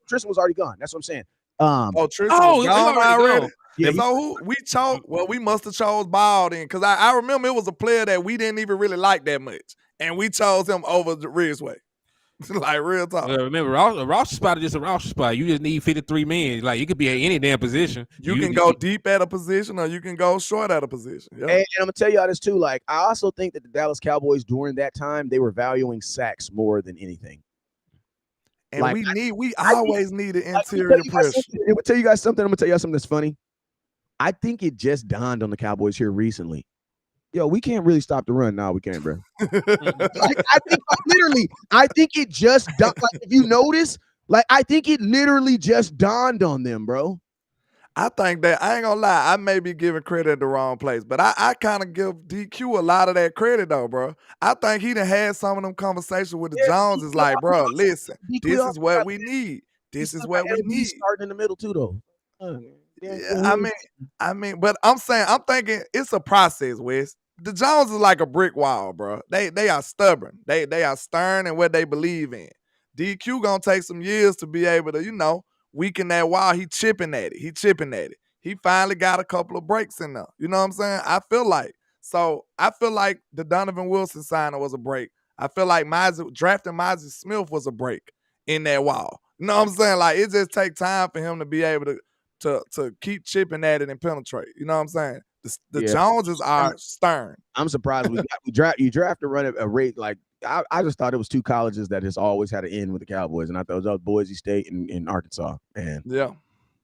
Tristan was already gone. That's what I'm saying. Tristan was gone already. Yeah, so who we chose? Well, we must have chose Ball then, because I remember it was a player that we didn't even really like that much, and we chose him over the Ridgeway. Like, real talk. Well, remember, a roster spot is just a roster spot. You just need 53 men. Like, you could be at any damn position. You can go deep at a position, or you can go short at a position. Yep. And I'm gonna tell y'all this too. Like, I also think that the Dallas Cowboys during that time, they were valuing sacks more than anything. And like, we always needed interior pressure. I'm gonna tell you guys something. I'm gonna tell y'all something that's funny. I think it just dawned on the Cowboys here recently. Yo, we can't really stop the run. No, we can't, bro. Like, I think it just like, if you notice, like, I think it literally just dawned on them, bro. I think that, I ain't gonna lie, I may be giving credit at the wrong place, but I kind of give DQ a lot of that credit though, bro. I think he done had some of them conversations with the Joneses, like, bro, listen, this is what we need. This is what we need. Starting in the middle too, though. Yeah, I mean, but I'm thinking it's a process, Wes. The Joneses is like a brick wall, bro. They are stubborn. They are stern in what they believe in. DQ gonna take some years to be able to, weaken that wall. He chipping at it. He finally got a couple of breaks in there. You know what I'm saying? I feel like the Donovan Wilson signing was a break. I feel like drafting Mozzie Smith was a break in that wall. You know what I'm saying? Like, it just take time for him to be able to keep chipping at it and penetrate. You know what I'm saying? The Joneses are stern. I'm surprised you draft to run a rate like I just thought it was two colleges that just always had to end with the Cowboys, and I thought it was Boise State and Arkansas. And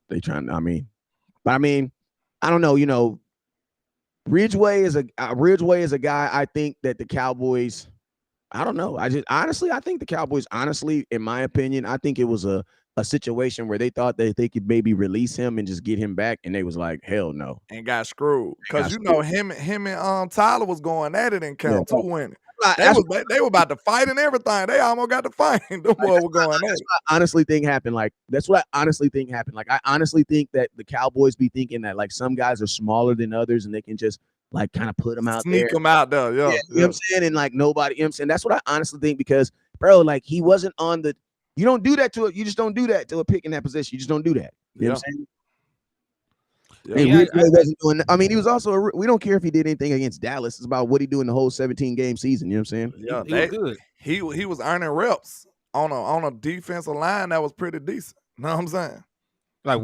they trying. I mean, I don't know. Ridgeway is a guy. I think that the Cowboys. I don't know. I think the Cowboys. Honestly, in my opinion, I think it was a situation where they thought that they could maybe release him and just get him back, and they was like, hell no. And got screwed. Because him and Tyler was going at it in camp too, winning. They were about to fight and everything. They almost got to fight. The boy were going at it. I honestly think happened. Like, that's what I honestly think happened. Like, I honestly think that the Cowboys be thinking that, like, some guys are smaller than others and they can just, like, kind of put them out there. Sneak them out there, yeah. You know what I'm saying? And, like, nobody, you know what I'm saying? That's what I honestly think, because, bro, like, he wasn't on the, you don't do that to it. You just don't do that to a pick in that position. You just don't do that. You know what I'm saying? Wasn't doing that. I mean, he was also we don't care if he did anything against Dallas. It's about what he do in the whole 17-game season. You know what I'm saying? Yeah, he was good. He was earning reps on a defensive line that was pretty decent. You know what I'm saying? Like,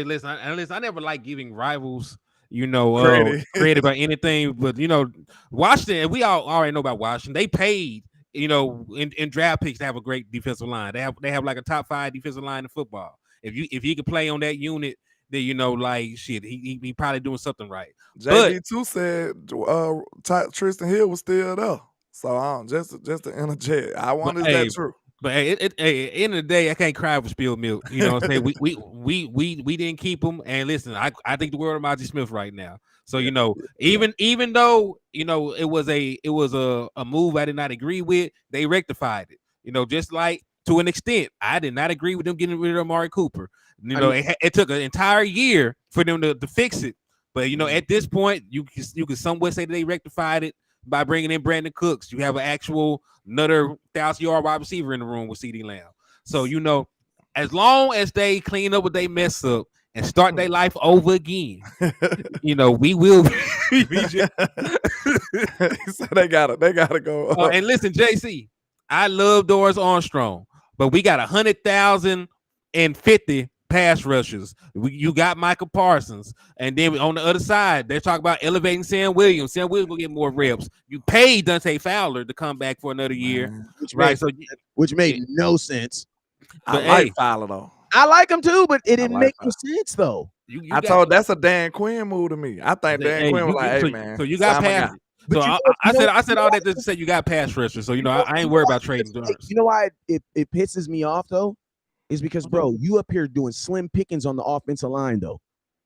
listen, I never like giving rivals, credit by anything, but Washington. We all already know about Washington. They paid, in draft picks to have a great defensive line. They have like a top 5 defensive line in football. If he could play on that unit, then he probably doing something right. JB2 said Tristan Hill was still there. So just to interject, I wonder is that true. But at the end of the day, I can't cry for spilled milk. You know what I'm saying? We didn't keep him. And listen, I think the world of Mozzie Smith right now. So even though it was a move I did not agree with, they rectified it. Just like to an extent, I did not agree with them getting rid of Amari Cooper. It took an entire year for them to fix it. But at this point, you can somewhat say that they rectified it by bringing in Brandon Cooks. You have an actual another 1,000-yard wide receiver in the room with CeeDee Lamb. So as long as they clean up what they mess up and start their life over again, we will. So they gotta go. And listen, JC, I love Doris Armstrong, but we got 100,050 pass rushers. You got Michael Parsons, and then on the other side, they're talking about elevating Sam Williams. Sam Williams will get more reps. You paid Dante Fowler to come back for another year, which made no sense. I like Fowler though. I like him too, but it didn't make no sense though. I told that's a Dan Quinn move to me. I think Dan Quinn was like, "Hey man." So you got pass. So I said all that to say you got pass rushers. So I ain't worried about trading. You know why it pisses me off though? Is because, bro, you up here doing slim pickings on the offensive line, though.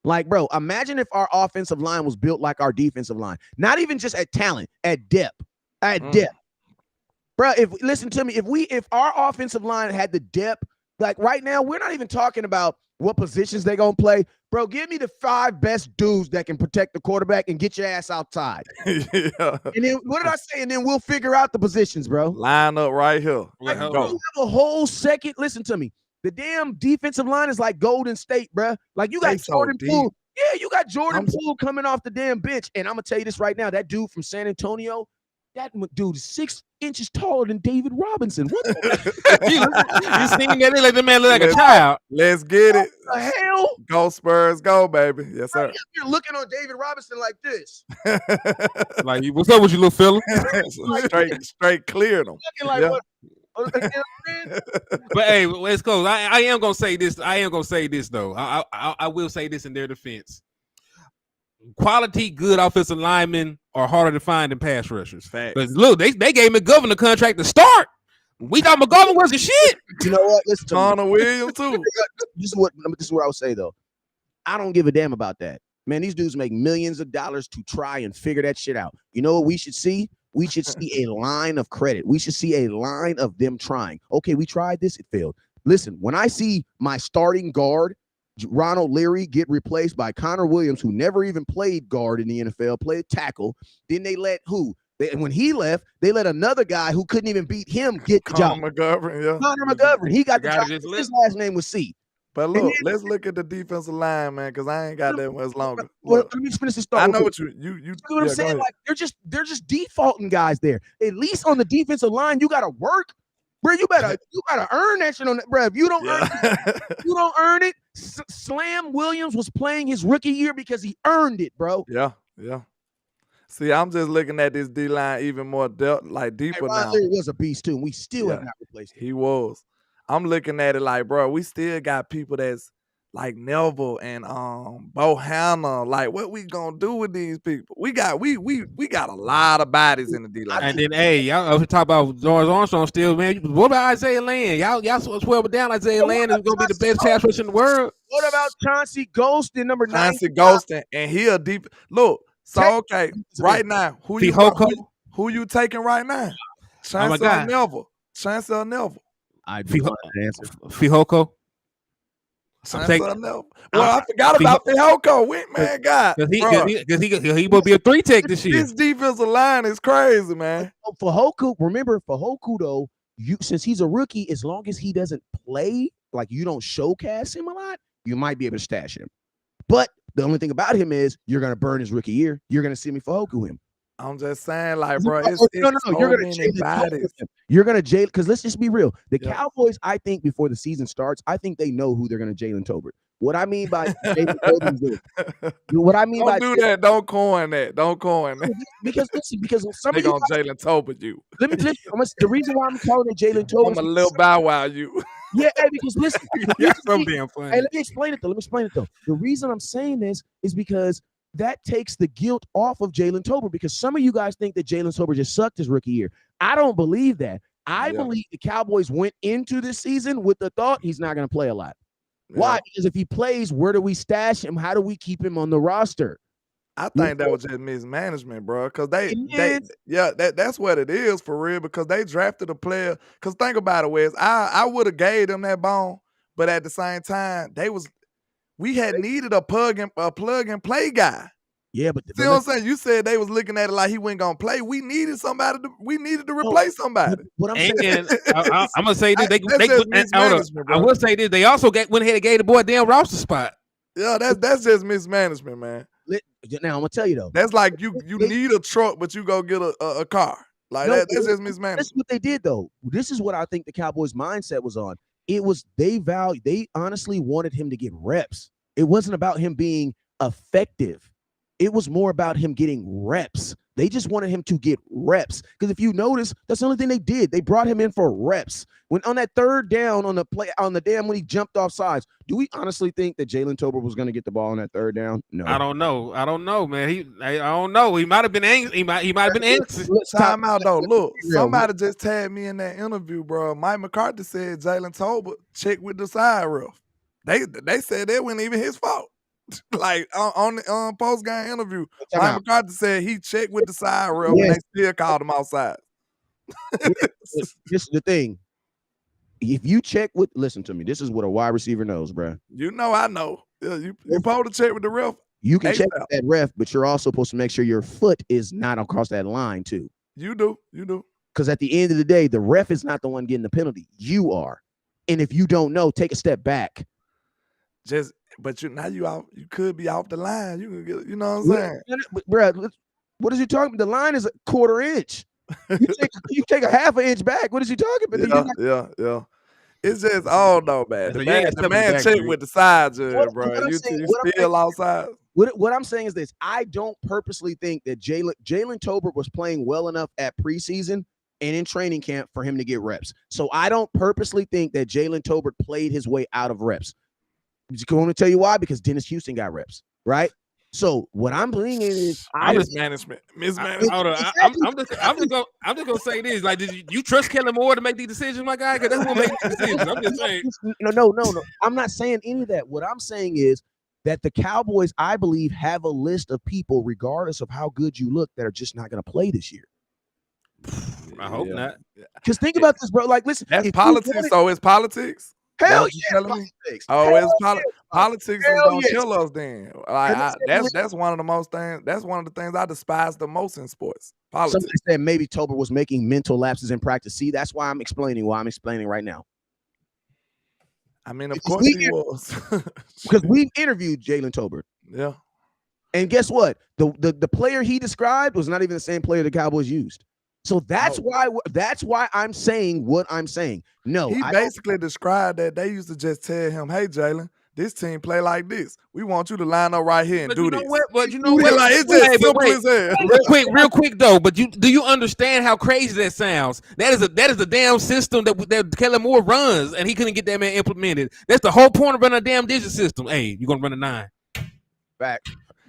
Like, bro, imagine if our offensive line was built like our defensive line. Not even just at talent, at depth. Depth. Bro, listen to me, if our offensive line had the depth, like right now, we're not even talking about what positions they're going to play. Bro, give me the 5 best dudes that can protect the quarterback and get your ass outside. And then, what did I say? And then we'll figure out the positions, bro. Line up right here. Like, you have a whole second. Listen to me. The damn defensive line is like Golden State, bro. Like, you got Jordan Poole. Yeah, you got Jordan Poole coming off the damn bench. And I'm going to tell you this right now. That dude from San Antonio, that dude is 6 inches taller than David Robinson. What the you seen that? Like the man look like a child. Let's get it. What the hell? Go Spurs, go, baby. Yes, sir. You're looking on David Robinson like this. Like, what's up with you, little fella? straight cleared him. Looking like what? But hey, let's go. I am gonna say this. I am gonna say this though. I will say this in their defense. Quality, good offensive linemen are harder to find than pass rushers. Because look, they gave McGovern a contract to start. We thought McGovern was the shit. You know what? Listen to Connor Williams too. This is what I would say though. I don't give a damn about that. Man, these dudes make millions of dollars to try and figure that shit out. You know what we should see? We should see a line of credit. We should see a line of them trying. Okay, we tried this, it failed. Listen, when I see my starting guard, Ronald Leary, get replaced by Connor Williams, who never even played guard in the NFL, played tackle, then they let when he left, they let another guy who couldn't even beat him get the job. Connor McGovern, he got the job. His last name was C. But look, let's look at the defensive line, man, because I ain't got that much longer. Well, let me finish this thought. I know what you what I'm saying. Like they're just defaulting guys there. At least on the defensive line, you gotta work, bro. You gotta earn that shit on that, bro. If you don't earn it, you don't earn it. Slam Williams was playing his rookie year because he earned it, bro. Yeah. See, I'm just looking at this D line even more deeper now. He was a beast too, and we still have not replaced him. He was. I'm looking at it like, bro, we still got people that's like Neville and Bohanna. Like, what we gonna do with these people? We got a lot of bodies in the D line. And then, hey, y'all talk about George Armstrong still, man. What about Isaiah Land? Y'all swear down Isaiah Land is gonna be the best pass rusher in the world. What about Chauncey Golston, number 9? Chauncey Golston, and he a deep look. So okay, right now, who you taking right now? Chauncey or Neville? Chauncey or Neville? I do want that answer. Fihoko. Well, I forgot about Fihoko. Man, God, because he will be a 3-tech this year. This defensive line is crazy, man. Fihoko, remember Fihoko though. Since he's a rookie, as long as he doesn't play, like you don't showcase him a lot, you might be able to stash him. But the only thing about him is you're gonna burn his rookie year. You're gonna see me Fihoko him. I'm just saying, like, bro, it's no. You're gonna Jalen, because let's just be real. The Cowboys, I think, before the season starts, I think they know who they're gonna Jalen Tolbert. What I mean by Jalen Tolbert, what I mean don't do that. Don't coin that. Because some they of you gonna Jalen Tolbert you. Let me the reason why I'm calling it Jalen Tolbert. I'm a little bow wow you. Yeah, hey, because listen, so damn funny. Hey, let me explain it though. The reason I'm saying this is because that takes the guilt off of Jalen Tolbert, because some of you guys think that Jalen Tolbert just sucked his rookie year. I don't believe that. I believe the Cowboys went into this season with the thought he's not going to play a lot. Why? Because if he plays, where do we stash him? How do we keep him on the roster? I think that was just mismanagement, bro. Because that's what it is for real. Because they drafted a player. Because think about it, Wes. I would have gave them that bone, but at the same time, we had needed a plug and play guy. Yeah, but See what I'm saying? You said they was looking at it like he wasn't gonna play. We needed to replace somebody. What I'm saying, And I'm gonna say this. That's just mismanagement, I bro. will say this. They also went ahead and gave the boy a damn roster spot. Yeah, that's just mismanagement, man. now I'm gonna tell you though. That's like you need a truck, but you go get a car. Like No, that's just This mismanagement. is what they did though. This is what I think the Cowboys' mindset was on. It was they honestly wanted him to get reps. It wasn't about him being effective. It was more about him getting reps. They just wanted him to get reps. Because if you notice, that's the only thing they did. They brought him in for reps. When on that third down on the play on the damn when he jumped off sides, do we honestly think that Jalen Tolbert was going to get the ball on that third down? No. I don't know, man. I don't know. He might have been angry. He might have been anxious. Time out though. Look, somebody just tagged me in that interview, bro. Mike McCarthy said Jalen Tolbert checked with the side ref. They said that wasn't even his fault. Like on the post game interview, Mike McCarthy said he checked with the side ref and they still called him outside. This is the thing. If you check with, listen to me. This is what a wide receiver knows, bro. You know, I know. You supposed to check with the ref. You can check with that ref, but you're also supposed to make sure your foot is not across that line too. You do. Because at the end of the day, the ref is not the one getting the penalty. You are. And if you don't know, take a step back. But you could be off the line. You can get, you know what I'm saying? But, bro, what is he talking about? The line is a quarter inch. You take a half an inch back. What is he talking about? Yeah. It's just, oh no, man. The man checked with the sides, bro. You still outside. What I'm saying is this: I don't purposely think that Jalen Tolbert was playing well enough at preseason and in training camp for him to get reps. So I don't purposely think that Jalen Tolbert played his way out of reps. I'm just going to tell you why, because Dennis Houston got reps, right? So what I'm bringing is mismanagement. Hold on. I'm just gonna say this. Like, did you trust Kellen Moore to make these decisions, my guy? Because that's what makes these decisions. I'm just saying. No. I'm not saying any of that. What I'm saying is that the Cowboys, I believe, have a list of people, regardless of how good you look, that are just not going to play this year. I hope not. Because think about this, bro. Like, listen, that's politics. So it's politics. Hell yeah, politics. Oh, it's politics is gonna kill us then. That's one of the most things. That's one of the things I despise the most in sports. Politics. Somebody said maybe Tolbert was making mental lapses in practice. See, that's why I'm explaining right now. I mean, of course he was. Because we interviewed Jalen Tolbert. Yeah. And guess what? The player he described was not even the same player the Cowboys used. So that's why I'm saying what I'm saying. No, he basically described that they used to just tell him, "Hey, Jalen, this team play like this. We want you to line up right here and do this." But you know what? Like, it's just simple as hell. Real quick though. But do you understand how crazy that sounds? That is a damn system that Kellen Moore runs, and he couldn't get that man implemented. That's the whole point of running a damn digit system. Hey, you're gonna run a 9. Back.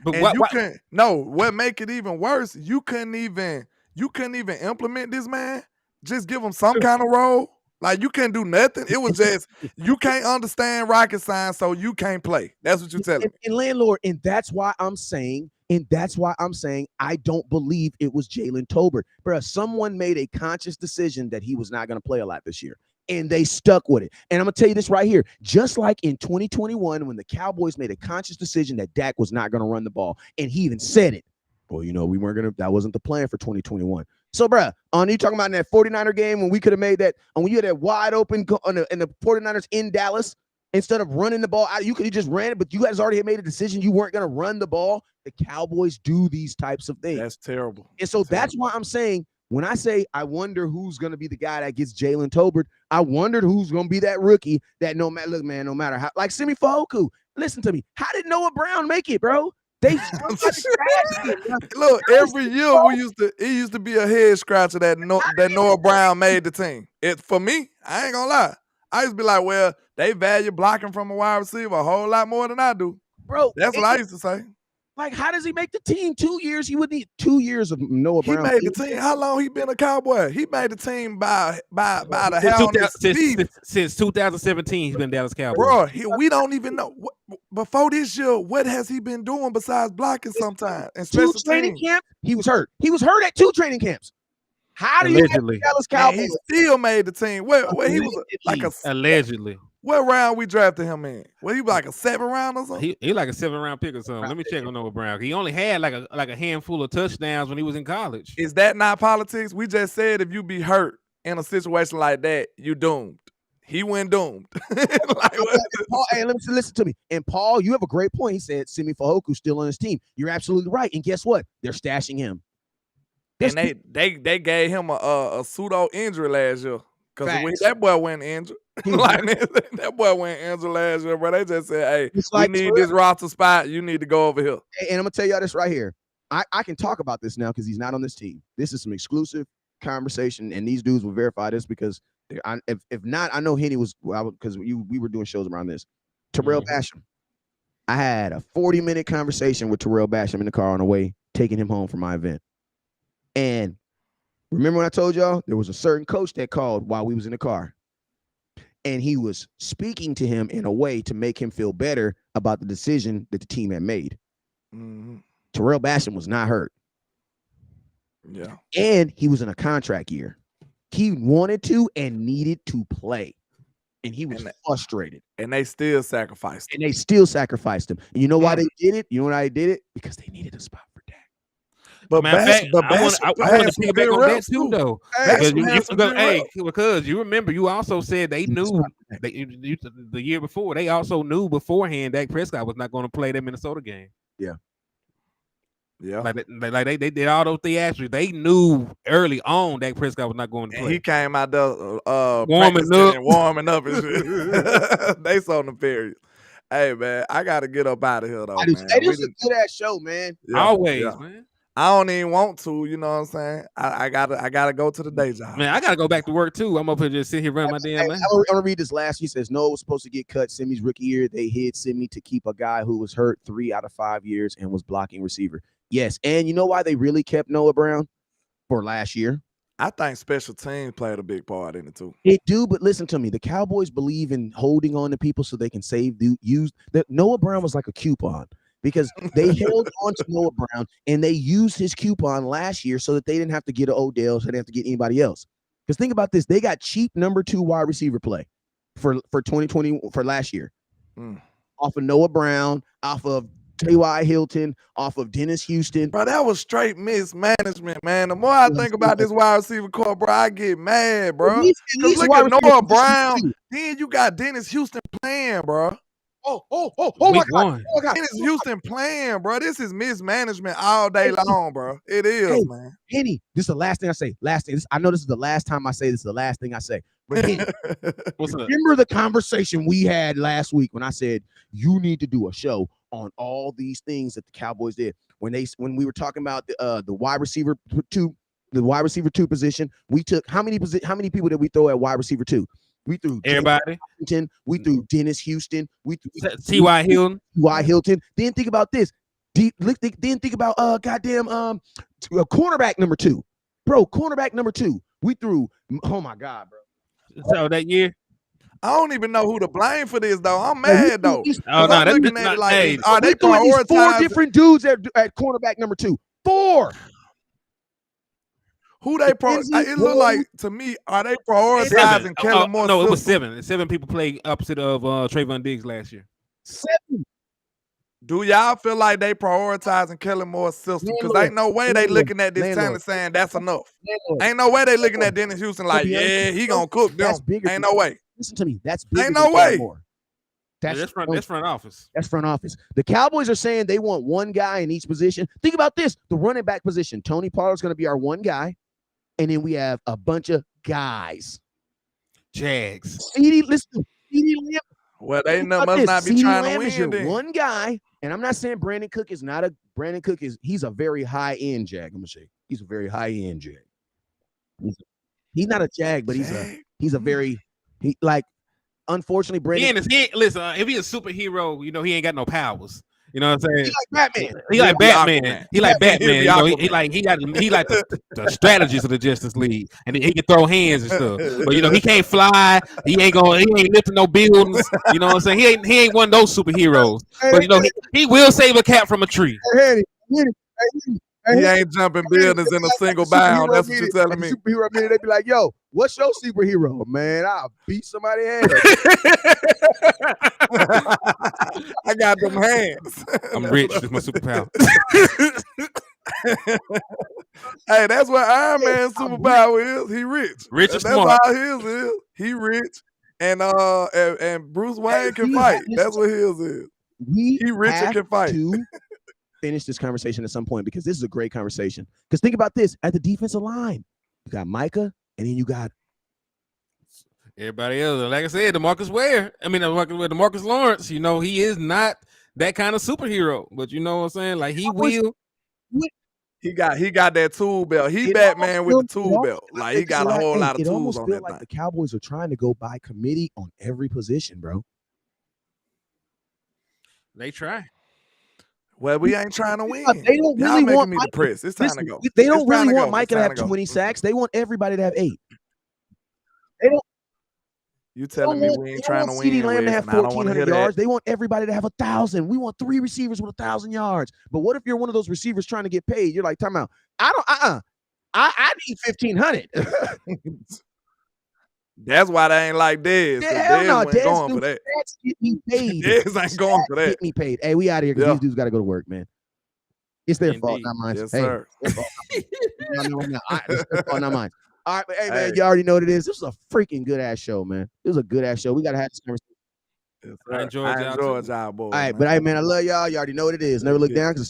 But what make it even worse? You couldn't even implement this man. Just give him some kind of role. Like, you can't do nothing. It was just, you can't understand rocket science, so you can't play. That's what you're telling me. And landlord, and that's why I'm saying I don't believe it was Jalen Tolbert. Bro, someone made a conscious decision that he was not going to play a lot this year, and they stuck with it. And I'm going to tell you this right here. Just like in 2021, when the Cowboys made a conscious decision that Dak was not going to run the ball, and he even said it. Well, you know, that wasn't the plan for 2021. So, bruh, you talking about in that 49er game when we could have made that, and when you had that wide open and the 49ers in Dallas, instead of running the ball out, you could have just ran it, but you guys already had made a decision you weren't going to run the ball. The Cowboys do these types of things. That's terrible. And so that's why I'm saying, when I say I wonder who's going to be the guy that gets Jalen Tolbert, I wondered who's going to be that rookie that no matter how, like Simi Fehoko, listen to me. How did Noah Brown make it, bro? Look, every year it used to be a head scratcher that Noah Brown made the team. For me, I ain't gonna lie. I used to be like, well, they value blocking from a wide receiver a whole lot more than I do. Bro, that's what I used to say. Like, how does he make the team? 2 years? He would need 2 years of Noah Brown. He made the team. How long he been a Cowboy? He made the team by the hell since 2017. He's been Dallas Cowboys. Bro, we don't even know. Before this year, what has he been doing besides blocking sometimes? And two training camps, he was hurt. He was hurt at 2 training camps. How do you get the Dallas Cowboys? He still made the team. Where he was like allegedly. What round we drafted him in? Well, he was like a 7th round or something. He like a 7th-round pick or something. Let me check on Noah Brown. He only had like a handful of touchdowns when he was in college. Is that not politics? We just said if you be hurt in a situation like that, you doomed. He went doomed. Like, Paul, hey, listen to me. And Paul, you have a great point. He said Simi Fahoku's still on his team. You're absolutely right. And guess what? They're stashing him. And they gave him a pseudo injury last year because that boy went injured. Like, that boy went injured last year, bro. They just said, "Hey, we need this roster spot. You need to go over here." And I'm gonna tell y'all this right here. I can talk about this now because he's not on this team. This is some exclusive conversation, and these dudes will verify this because if not, I know Henny was because we were doing shows around this. Terrell Basham. I had a 40-minute conversation with Terrell Basham in the car on the way, taking him home from my event. And remember when I told y'all there was a certain coach that called while we was in the car, and he was speaking to him in a way to make him feel better about the decision that the team had made. Mm-hmm. Terrell Basham was not hurt. Yeah. And he was in a contract year. He wanted to and needed to play. And he was frustrated. And they still sacrificed him. And you know why they did it? You know why they did it? Because they needed a spot for Dak. But I want to pick back on that too, though. Because you remember, you also said they knew the year before. They also knew beforehand Dak Prescott was not going to play that Minnesota game. Yeah. Yeah, like they did all those theatrics. They knew early on Dak Prescott was not going to play. And he came out there warming up and shit. They saw the period. Hey man, I gotta get up out of here though. Man. Hey, this is a good ass show, man. Yeah, always, man. I don't even want to, you know what I'm saying? I gotta go to the day job. Man, I gotta go back to work too. I'm up here just sitting here running my damn man. I'm gonna read this last. He says Noah was supposed to get cut Simi's rookie year. They hid Simi to keep a guy who was hurt 3 out of 5 years and was blocking receiver. Yes, and you know why they really kept Noah Brown for last year? I think special teams played a big part in it too. It do, but listen to me. The Cowboys believe in holding on to people so they can use that. Noah Brown was like a coupon because they held on to Noah Brown and they used his coupon last year so that they didn't have to get an Odell, so they didn't have to get anybody else. Because think about this, they got cheap number 2 wide receiver play for 2020 for last year, off of Noah Brown, off of T.Y. Hilton, off of Dennis Houston. Bro, that was straight mismanagement, man. The more I think about this wide receiver core, bro, I get mad, bro. Because look at Noah Brown. Then you got Dennis Houston playing, bro. Oh my God. Dennis Houston playing, bro. This is mismanagement all day long, bro. It is, man. Henny, this is the last thing I say. I know this is the last time I say this is the last thing I say. But Henny, remember the conversation we had last week when I said you need to do a show on all these things that the Cowboys did when we were talking about the wide receiver 2 position. We took how many people did we throw at wide receiver 2? We threw everybody. We threw Dennis Houston. We threw T.Y. Hilton. Then think about this. Then think about cornerback number 2, bro. Cornerback number 2. We threw. Oh my God, bro. So that year. I don't even know who to blame for this, though. I'm mad, though. Oh, no, I'm looking at it like, are they prioritizing 4 different dudes at cornerback number 2? 4. Who they it look like to me, are they prioritizing Kellen Moore? No, it was 7. 7 people played opposite of Trayvon Diggs last year. 7. Do y'all feel like they prioritizing Kellen Moore's system? Because ain't no way they looking at this talent saying that's enough. Ain't no way they looking at Dennis Houston like, yeah, he gonna cook them. Ain't no way. Listen to me. That's bigger. Ain't no way. That's front office. That's front office. The Cowboys are saying they want one guy in each position. Think about this. The running back position. Tony Pollard's going to be our one guy. And then we have a bunch of guys. Jags. CeeDee Lamb. Well, they must not be trying to win. Is your one guy, and I'm not saying Brandon Cook is not a Brandon Cook is he's a very high end Jag. I'm gonna say he's a very high end Jag. He's not a Jag, but he's a very unfortunately Brandon. Listen, if he's a superhero, you know he ain't got no powers. You know what I'm saying? He like Batman. He like Batman. He like Batman. You know, he like the strategies of the Justice League, and he can throw hands and stuff. But you know, he can't fly. He ain't lifting no buildings. You know what I'm saying? He ain't one of those superheroes. But you know, he will save a cat from a tree. He ain't jumping buildings in a single bound. That's what you're telling me. Superhero meeting, they be like, yo, What's your superhero, man? I'll beat somebody's head up. I got them hands. I'm rich. That's my superpower. Hey, that's what Iron Man's superpower is. He rich. Rich and That's smart. all his is. He rich. And Bruce Wayne can fight. That's what his is. He rich and can fight. To finish this conversation at some point because this is a great conversation. Because think about this: at the defensive line, you got Micah, and then you got everybody else. Like I said, DeMarcus Lawrence. You know, he is not that kind of superhero, but you know what I'm saying? Like he will. He got that tool belt. He Batman with the tool belt. Like he got a whole lot of tools on that thing. It almost feels like the Cowboys are trying to go by committee on every position, bro. They try. Well, we ain't trying to win. They don't really want me depressed. It's time to go. They don't really want Micah to have 20 sacks. They want everybody to have 8. They don't. You telling me we ain't trying to win? CeeDee Lamb to have 1,400 yards. They want everybody to have 1,000. We want 3 receivers with 1,000 yards. But what if you're one of those receivers trying to get paid? You're like, time out. I need 1,500. That's why they ain't like Dez. Hell no, Dez ain't going for that. Get me paid. Dez ain't going for that. Get me paid. Hey, we out of here because these dudes got to go to work, man. It's their fault, not mine. Yes, sir. It's their fault, not mine. All right, but hey, man, you already know what it is. This was a freaking good ass show, man. It was a good ass show. We gotta have this conversation. Yes, I enjoyed y'all, boys. All right, but hey, man, I love y'all. You already know what it is. Never look down because